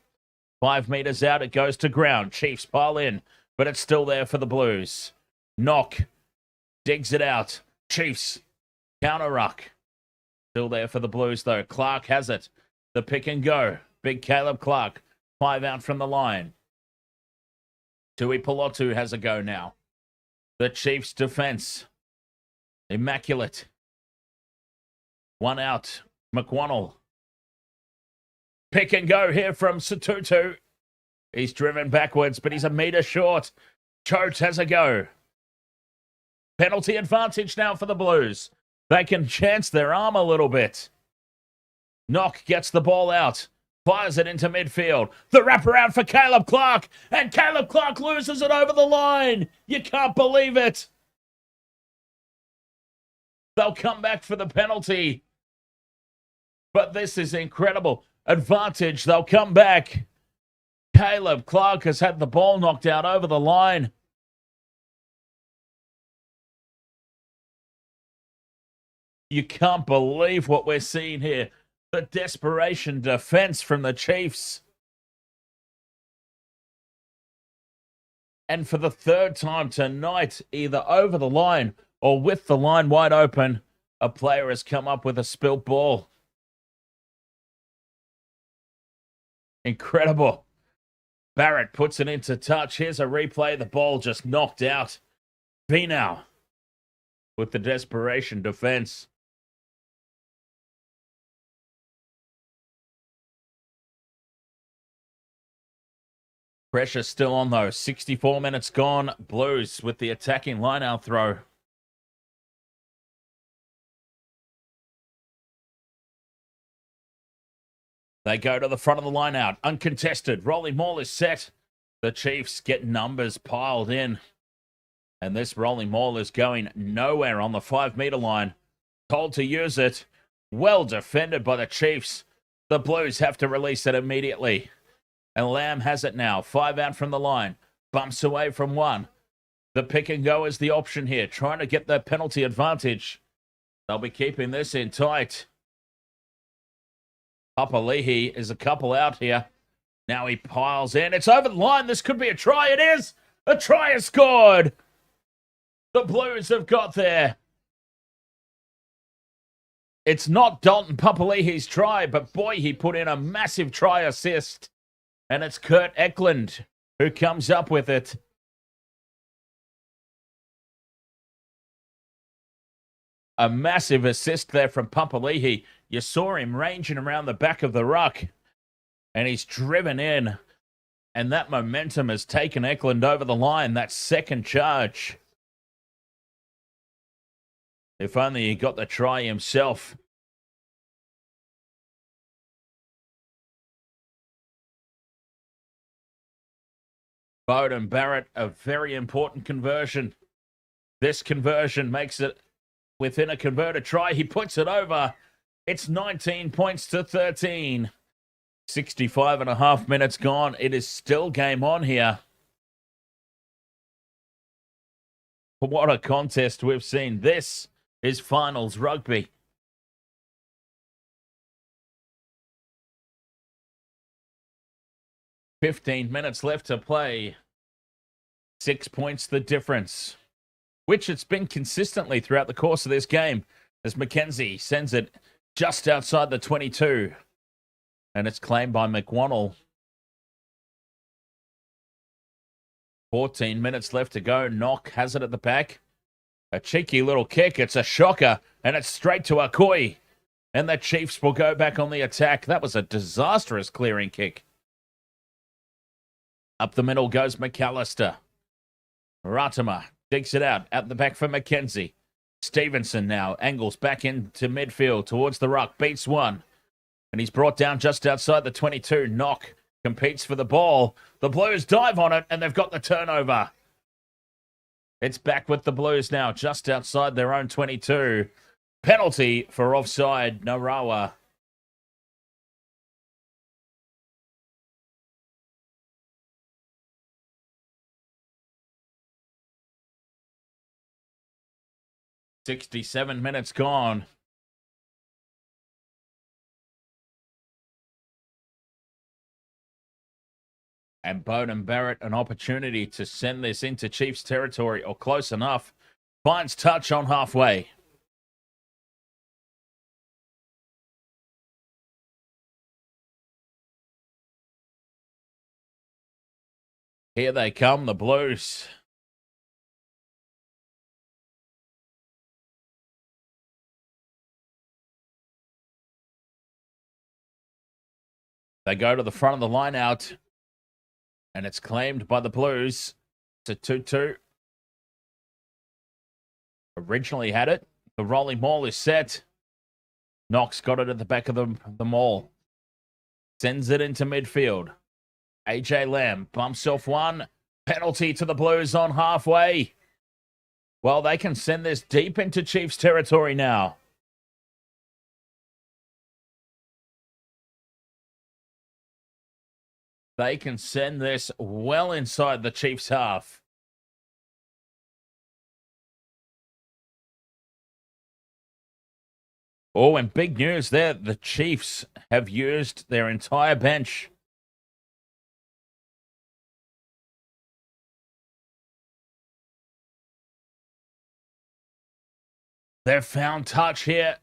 5 meters out, it goes to ground. Chiefs pile in, but it's still there for the Blues. Knock. Digs it out. Chiefs. Counter ruck. Still there for the Blues, though. Clark has it. The pick and go. Big Caleb Clark. 5 out from the line. Tui Pelotu has a go now. The Chiefs' defense. Immaculate. 1 out. McWonnell. Pick and go here from Satutu. He's driven backwards, but he's a meter short. Choate has a go. Penalty advantage now for the Blues. They can chance their arm a little bit. Knock gets the ball out. Fires it into midfield. The wraparound for Caleb Clark. And Caleb Clark loses it over the line. You can't believe it. They'll come back for the penalty. But this is incredible. Advantage, they'll come back. Caleb Clark has had the ball knocked out over the line. You can't believe what we're seeing here. The desperation defense from the Chiefs. And for the third time tonight, either over the line or with the line wide open, a player has come up with a spilt ball. Incredible. Barrett puts it into touch. Here's a replay. The ball just knocked out. Finau with the desperation defense. Pressure still on, though. 64 minutes gone. Blues with the attacking line-out throw. They go to the front of the line-out. Uncontested. Rolling maul is set. The Chiefs get numbers piled in. And this rolling maul is going nowhere on the 5-meter line. Told to use it. Well defended by the Chiefs. The Blues have to release it immediately. And Lamb has it now. 5 out from the line. Bumps away from 1. The pick and go is the option here. Trying to get that penalty advantage. They'll be keeping this in tight. Papali'i is a couple out here. Now he piles in. It's over the line. This could be a try. It is. A try is scored. The Blues have got there. It's not Dalton Papali'i's try, but boy, he put in a massive try assist. And it's Kurt Eklund who comes up with it. A massive assist there from Papali'i. You saw him ranging around the back of the ruck, and he's driven in, and that momentum has taken Eklund over the line. That second charge. If only he got the try himself. Bowden Barrett, a very important conversion. This conversion makes it within a converted try. He puts it over. It's 19 points to 13. 65 and a half minutes gone. It is still game on here. What a contest we've seen. This is finals rugby. "15 minutes left to play. 6 points the difference, which it's been consistently throughout the course of this game, as McKenzie sends it just outside the 22. And it's claimed by McWannell. 14 minutes left to go. Knock has it at the back. A cheeky little kick. It's a shocker, and it's straight to Akoi. And the Chiefs will go back on the attack. That was a disastrous clearing kick. Up the middle goes McAllister. Ratama digs it out at the back for McKenzie. Stevenson now angles back into midfield towards the ruck. Beats one. And he's brought down just outside the 22. Knock competes for the ball. The Blues dive on it, and they've got the turnover. It's back with the Blues now, just outside their own 22. Penalty for offside, Narawa. "67 minutes gone. And Bowden Barrett, an opportunity to send this into Chiefs territory, or close enough. Finds touch on halfway. Here they come, the Blues. They go to the front of the line out. And it's claimed by the Blues. It's a 2-2. Originally had it. The rolling maul is set. Knox got it at the back of the maul. Sends it into midfield. AJ Lamb bumps off one. Penalty to the Blues on halfway. Well, they can send this deep into Chiefs territory now. They can send this well inside the Chiefs' half. Oh, and big news there. The Chiefs have used their entire bench. They've found touch here.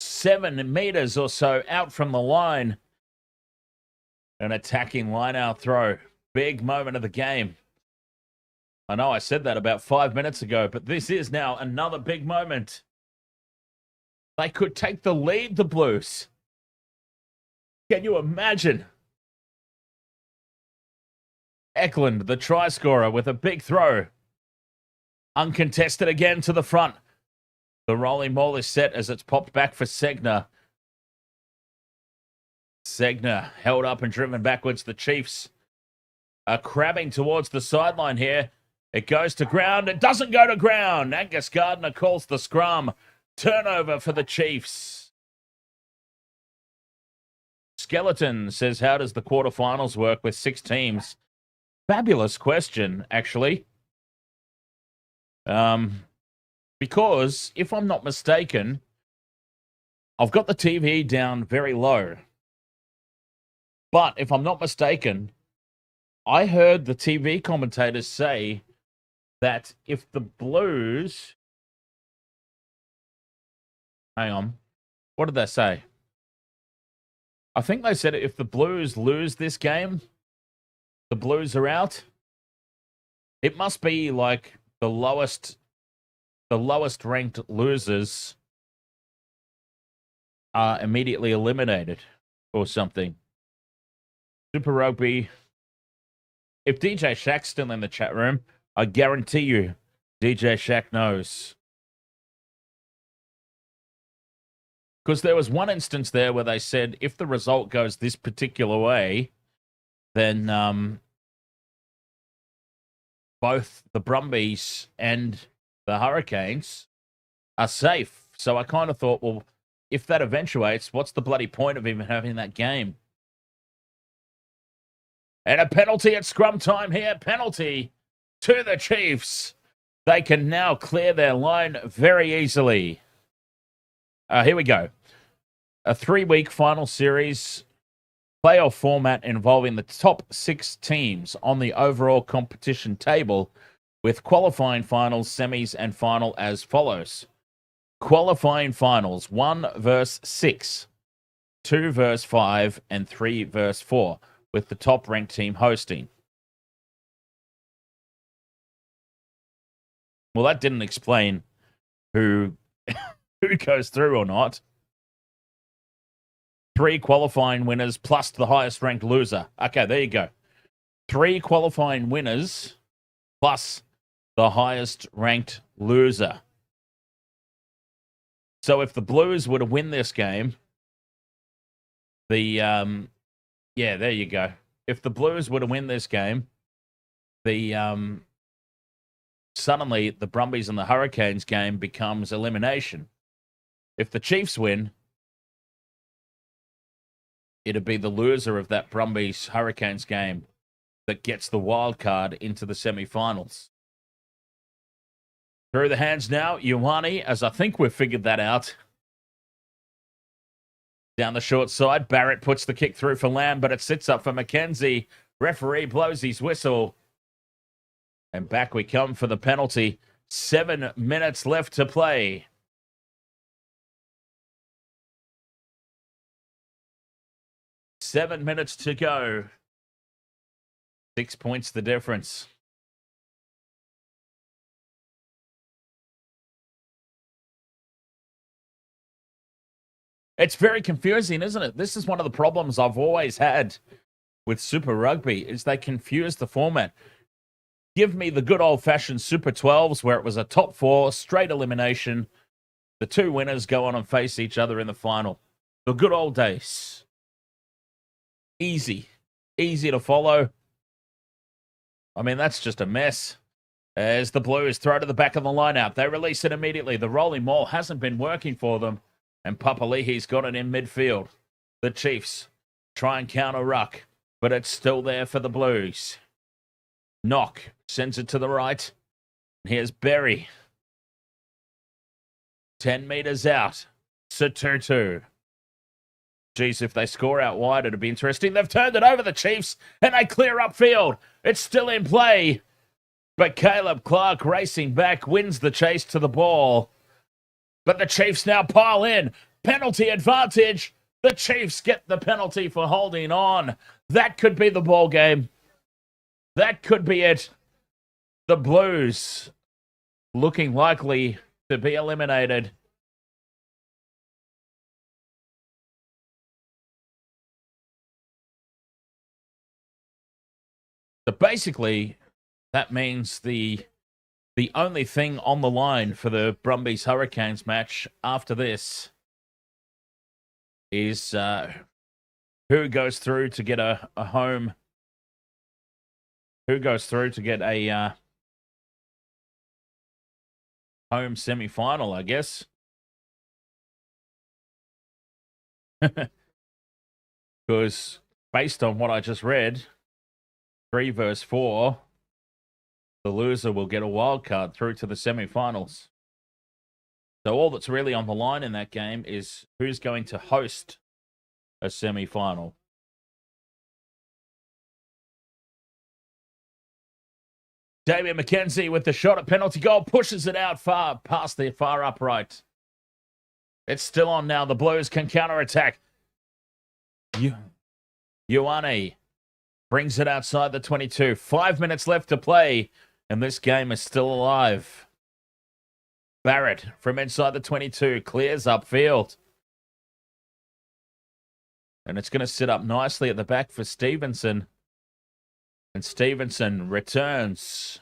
7 meters or so out from the line. An attacking line-out throw. Big moment of the game. I know I said that about 5 minutes ago, but this is now another big moment. They could take the lead, the Blues. Can you imagine? Eklund, the try scorer, with a big throw. Uncontested again to the front. The rolling maul is set as it's popped back for Segner. Segner held up and driven backwards. The Chiefs are crabbing towards the sideline here. It goes to ground. It doesn't go to ground. Angus Gardner calls the scrum. Turnover for the Chiefs. Skeleton says, how does the quarterfinals work with 6 teams? Fabulous question, actually. Because, if I'm not mistaken, I've got the TV down very low. But if I'm not mistaken, I heard the TV commentators say that if the Blues... Hang on. What did they say? I think they said if the Blues lose this game, the Blues are out. It must be like the lowest the lowest ranked losers are immediately eliminated or something. Super Rugby. If DJ Shaq's still in the chat room, I guarantee you DJ Shaq knows. Because there was one instance there where they said if the result goes this particular way, then both the Brumbies and the Hurricanes are safe. So I kind of thought, well, if that eventuates, what's the bloody point of even having that game? And a penalty at scrum time here. Penalty to the Chiefs. They can now clear their line very easily. Here we go. A 3-week final series playoff format involving the top 6 teams on the overall competition table, with qualifying finals, semis, and final as follows. Qualifying finals 1 versus 6, 2 versus 5, and 3 versus 4, with the top ranked team hosting. Well, that didn't explain who goes through or not. 3 qualifying winners plus the highest ranked loser. Okay, there you go. 3 qualifying winners plus the highest ranked loser. So if the Blues were to win this game, yeah, there you go. If the Blues were to win this game, suddenly the Brumbies and the Hurricanes game becomes elimination. If the Chiefs win, it'd be the loser of that Brumbies Hurricanes game that gets the wild card into the semi-finals. Through the hands now, Ioane, as I think we've figured that out. Down the short side, Barrett puts the kick through for Lamb, but it sits up for McKenzie. Referee blows his whistle. And back we come for the penalty. 7 minutes left to play. Seven minutes to go. 6 points the difference. It's very confusing, isn't it? This is one of the problems I've always had with Super Rugby, is they confuse the format. Give me the good old-fashioned Super 12s where it was a top 4, straight elimination. The 2 winners go on and face each other in the final. The good old days. Easy. Easy to follow. I mean, that's just a mess. As the Blues throw to the back of the line-out, they release it immediately. The rolling maul hasn't been working for them. And Papali'i's got it in midfield. The Chiefs try and counter ruck, but it's still there for the Blues. Knock sends it to the right. Here's Berry. 10 meters out. Satutu. Geez, if they score out wide, it'd be interesting. They've turned it over, the Chiefs, and they clear upfield. It's still in play. But Caleb Clark racing back wins the chase to the ball. But the Chiefs now pile in. Penalty advantage. The Chiefs get the penalty for holding on. That could be the ball game. That could be it. The Blues looking likely to be eliminated. So basically, that means the only thing on the line for the Brumbies Hurricanes match after this is who goes through to get a home. Who goes through to get a home semi-final, I guess. Because based on what I just read, 3 versus 4, the loser will get a wild card through to the semi-finals. So all that's really on the line in that game is who's going to host a semi-final. Damien McKenzie with the shot at penalty goal pushes it out far past the far upright. It's still on now. The Blues can counter-attack. Ioane brings it outside the 22. 5 minutes left to play, and this game is still alive. Barrett from inside the 22 clears upfield. And it's going to sit up nicely at the back for Stevenson. And Stevenson returns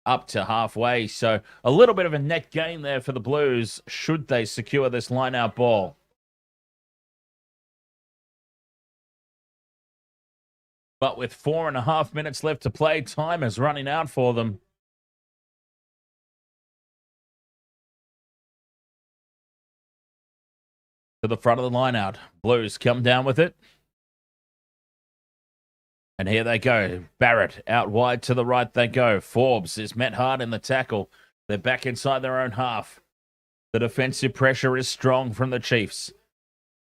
up to halfway. So a little bit of a net gain there for the Blues should they secure this line-out ball. But with 4.5 minutes left to play, time is running out for them. To the front of the line-out. Blues come down with it. And here they go. Barrett out wide to the right they go. Forbes is met hard in the tackle. They're back inside their own half. The defensive pressure is strong from the Chiefs.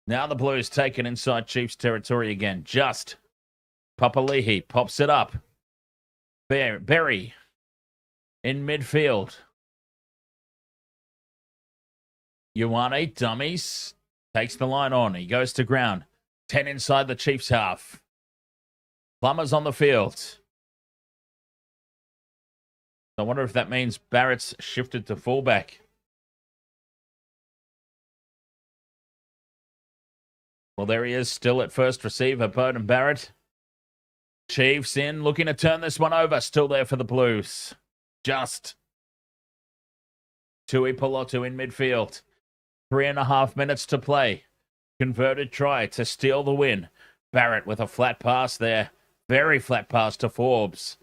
Now the Blues taken inside Chiefs territory again. Just Papali'i pops it up. Berry in midfield. Ioane dummies. Takes the line on. He goes to ground. 10 inside the Chiefs half. Plummer's on the field. I wonder if that means Barrett's shifted to fullback. Well, there he is, still at first receiver, Bowden Barrett. Chiefs in, looking to turn this one over. Still there for the Blues. Just. Tui Pelotu in midfield. 3.5 minutes to play. Converted try to steal the win. Barrett with a flat pass there. Very flat pass to Forbes.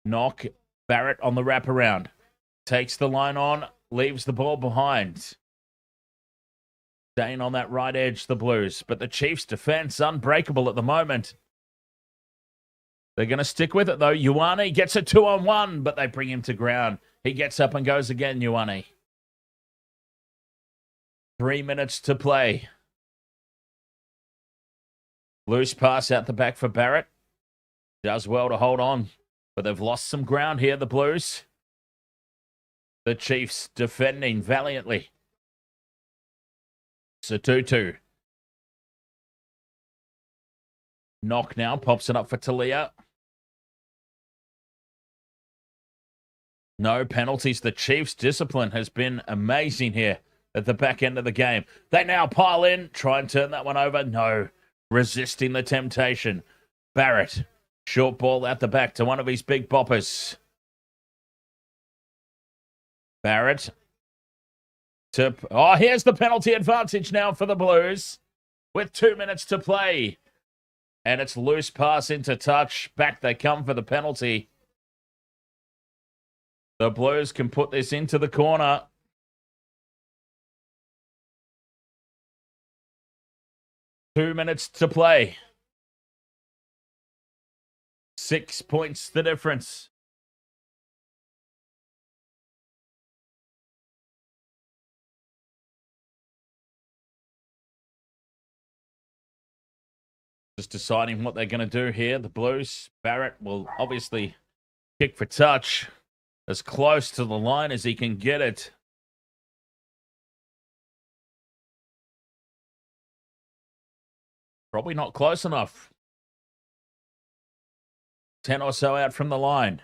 Knock. Barrett on the wraparound. Takes the line on. Leaves the ball behind. Staying on that right edge, the Blues. But the Chiefs' defense unbreakable at the moment. They're going to stick with it, though. Ioane gets a 2-on-1, but they bring him to ground. He gets up and goes again, Ioane. 3 minutes to play. Loose pass out the back for Barrett. Does well to hold on, but they've lost some ground here, the Blues. The Chiefs defending valiantly. Satutu. Knock now, pops it up for Talia. No penalties. The Chiefs' discipline has been amazing here at the back end of the game. They now pile in, try and turn that one over. No, resisting the temptation. Barrett, short ball out the back to one of his big boppers. Barrett. Here's the penalty advantage now for the Blues with 2 minutes to play. And it's loose pass into touch. Back they come for the penalty. The Blues can put this into the corner. Two minutes to play. 6 points the difference. Just deciding what they're going to do here. The Blues, Barrett will obviously kick for touch as close to the line as he can get it. Probably not close enough. 10 or so out from the line.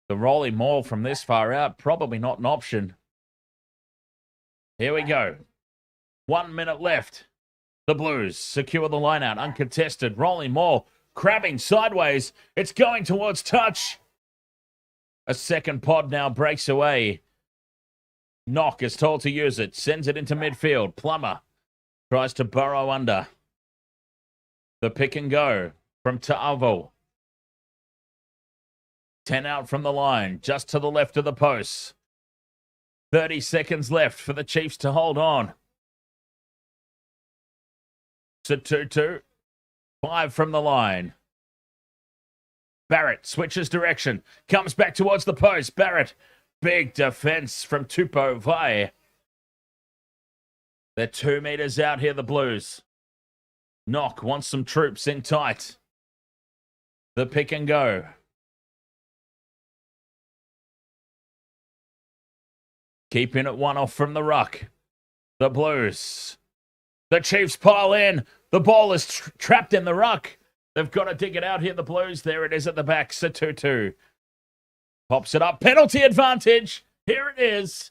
The rolling maul from this far out, probably not an option. Here we go. 1 minute left. The Blues secure the line out, uncontested. Rolling maul, crabbing sideways. It's going towards touch. A second pod now breaks away. Knock is told to use it. Sends it into midfield. Plummer tries to burrow under. The pick and go from Ta'avo. 10 out from the line, just to the left of the post. 30 seconds left for the Chiefs to hold on. Satutu, 5 from the line. Barrett switches direction, comes back towards the post. Barrett, big defense from Tupo Vai. They're 2 meters out here, the Blues. Knock wants some troops in tight. The pick and go. Keeping it one off from the ruck. The Blues. The Chiefs pile in. The ball is trapped in the ruck. They've got to dig it out here, the Blues. There it is at the back. Satutu. Pops it up. Penalty advantage. Here it is.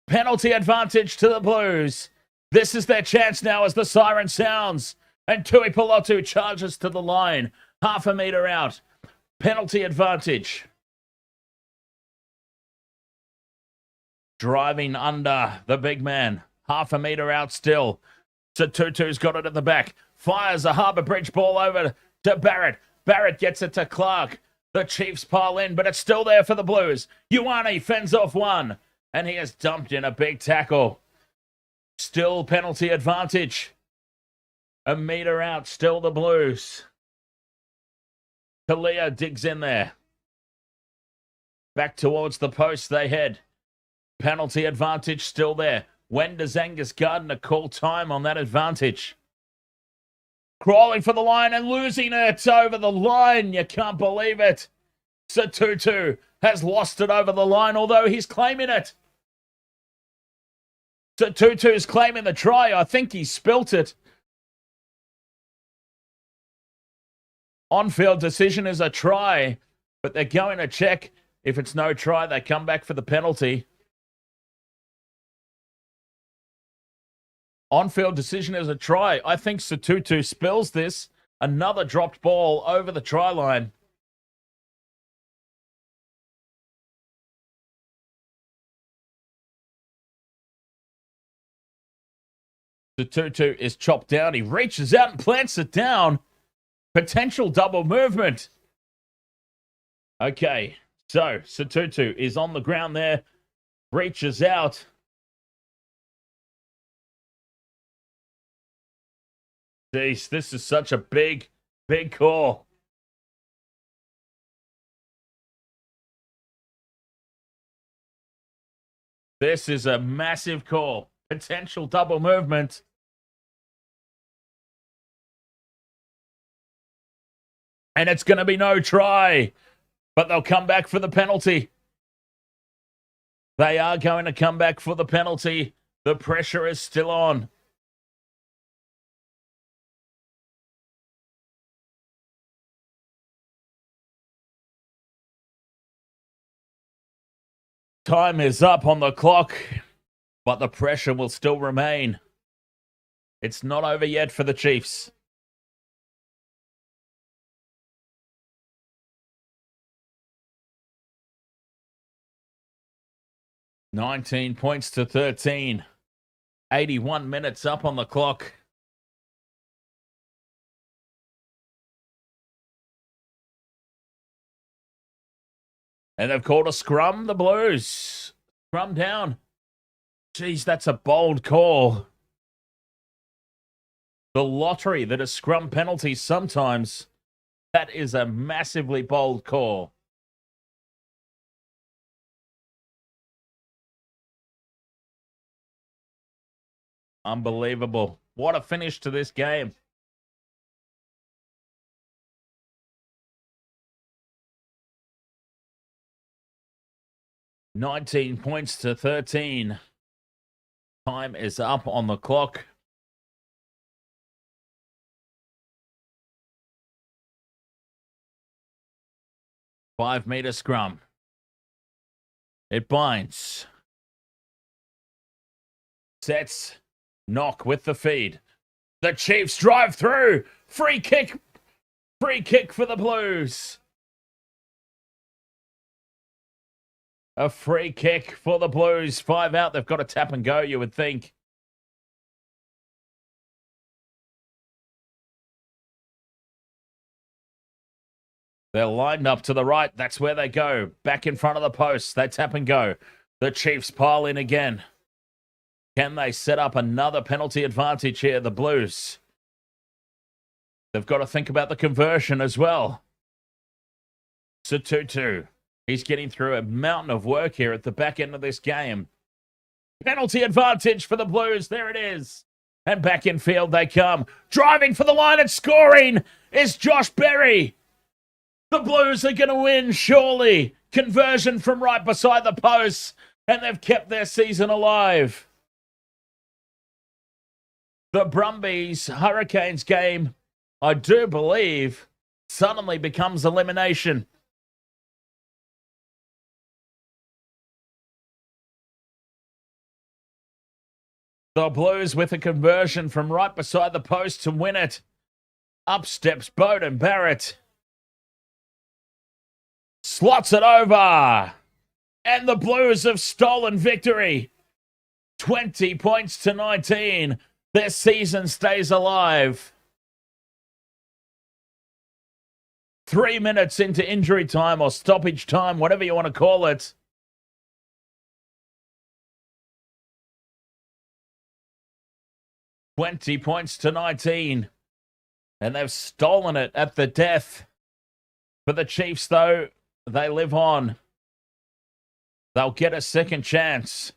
Penalty advantage to the Blues. This is their chance now as the siren sounds. And Tui Pelotu charges to the line. Half a metre out. Penalty advantage. Driving under the big man. Half a metre out still. So Tutu's got it at the back. Fires a Harbour Bridge ball over to Barrett. Barrett gets it to Clark. The Chiefs pile in, but it's still there for the Blues. Ioane fends off one. And he has dumped in a big tackle. Still penalty advantage. A metre out, still the Blues. Kalia digs in there. Back towards the post they head. Penalty advantage still there. When does Angus Gardner call time on that advantage? Crawling for the line and losing it over the line. You can't believe it. Tutu has lost it over the line, although he's claiming it. Tutu's claiming the try. I think he spilt it. On-field decision is a try, but they're going to check. If it's no try, they come back for the penalty. On-field decision is a try. I think Tutu spills this. Another dropped ball over the try line. Tutu is chopped down. He reaches out and plants it down. Potential double movement. Okay, so Tutu is on the ground there. Reaches out. Jeez, this is such a big call. This is a massive call. Potential double movement. And it's going to be no try. But they'll come back for the penalty. They are going to come back for the penalty. The pressure is still on. Time is up on the clock, but the pressure will still remain. It's not over yet for the Chiefs. $19 points to 13. 81 minutes up on the clock. And they've called a scrum, the Blues. Scrum down. Jeez, that's a bold call. The lottery that is scrum penalties sometimes. That is a massively bold call. Unbelievable. What a finish to this game. $19 points to 13. Time is up on the clock. Five-meter scrum. It binds. Sets. Knock with the feed. The Chiefs drive through. Free kick. Free kick for the Blues. A free kick for the Blues. 5 out. They've got to tap and go, you would think. They're lined up to the right. That's where they go. Back in front of the post. They tap and go. The Chiefs pile in again. Can they set up another penalty advantage here, the Blues? They've got to think about the conversion as well. Tutu. He's getting through a mountain of work here at the back end of this game. Penalty advantage for the Blues. There it is. And back in field they come. Driving for the line and scoring is Josh Berry. The Blues are going to win, surely. Conversion from right beside the post. And they've kept their season alive. The Brumbies Hurricanes game, I do believe, suddenly becomes elimination. The Blues with a conversion from right beside the post to win it. Up steps Bowden Barrett. Slots it over. And the Blues have stolen victory. 20 points to 19. Their season stays alive. 3 minutes into injury time or stoppage time, whatever you want to call it. $20 points to 19. And they've stolen it at the death. For the Chiefs, though, they live on. They'll get a second chance.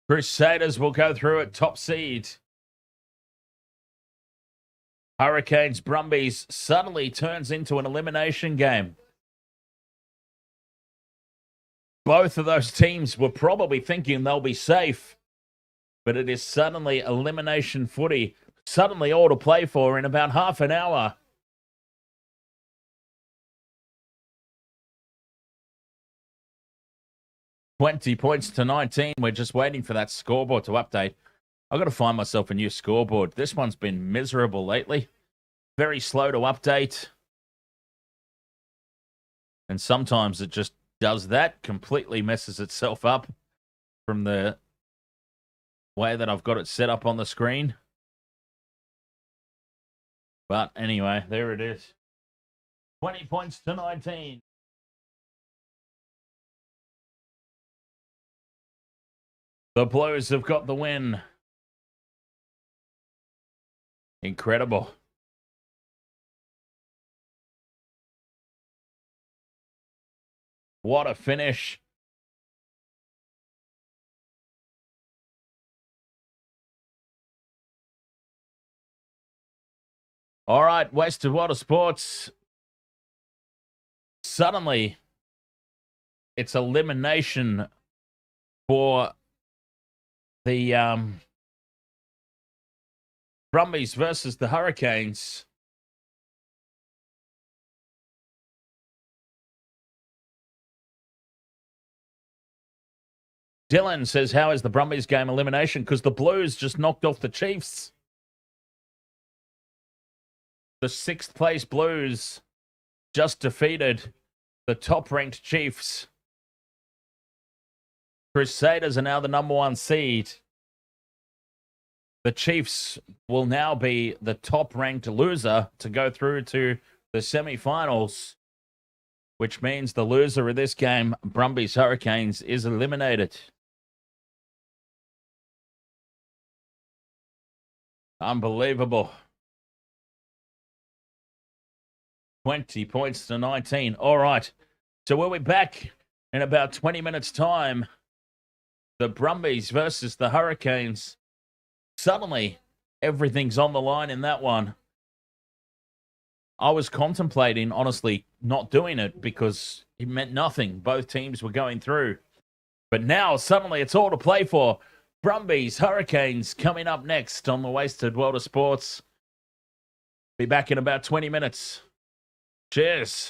Crusaders will go through at top seed. Hurricanes Brumbies suddenly turns into an elimination game. Both of those teams were probably thinking they'll be safe, but it is suddenly elimination footy. Suddenly all to play for in about half an hour. $20 points to 19. We're just waiting for that scoreboard to update. I've got to find myself a new scoreboard. This one's been miserable lately. Very slow to update. And sometimes it just does that. Completely messes itself up from the way that I've got it set up on the screen. But anyway, there it is. 20 points to 19. The Blues have got the win. Incredible. What a finish. All right, Wasted Water Sports. Suddenly, it's elimination for the Brumbies versus the Hurricanes. Dylan says, how is the Brumbies game elimination? Because the Blues just knocked off the Chiefs. The 6th place Blues just defeated the top-ranked Chiefs. Crusaders are now the number 1 seed. The Chiefs will now be the top-ranked loser to go through to the semi-finals, which means the loser of this game, Brumbies Hurricanes, is eliminated. Unbelievable. 20 points to 19. All right. So we'll be back in about 20 minutes' time. The Brumbies versus the Hurricanes. Suddenly, everything's on the line in that one. I was contemplating, honestly, not doing it because it meant nothing. Both teams were going through. But now, suddenly, it's all to play for. Brumbies, Hurricanes coming up next on the Wasted World of Sports. Be back in about 20 minutes. Cheers.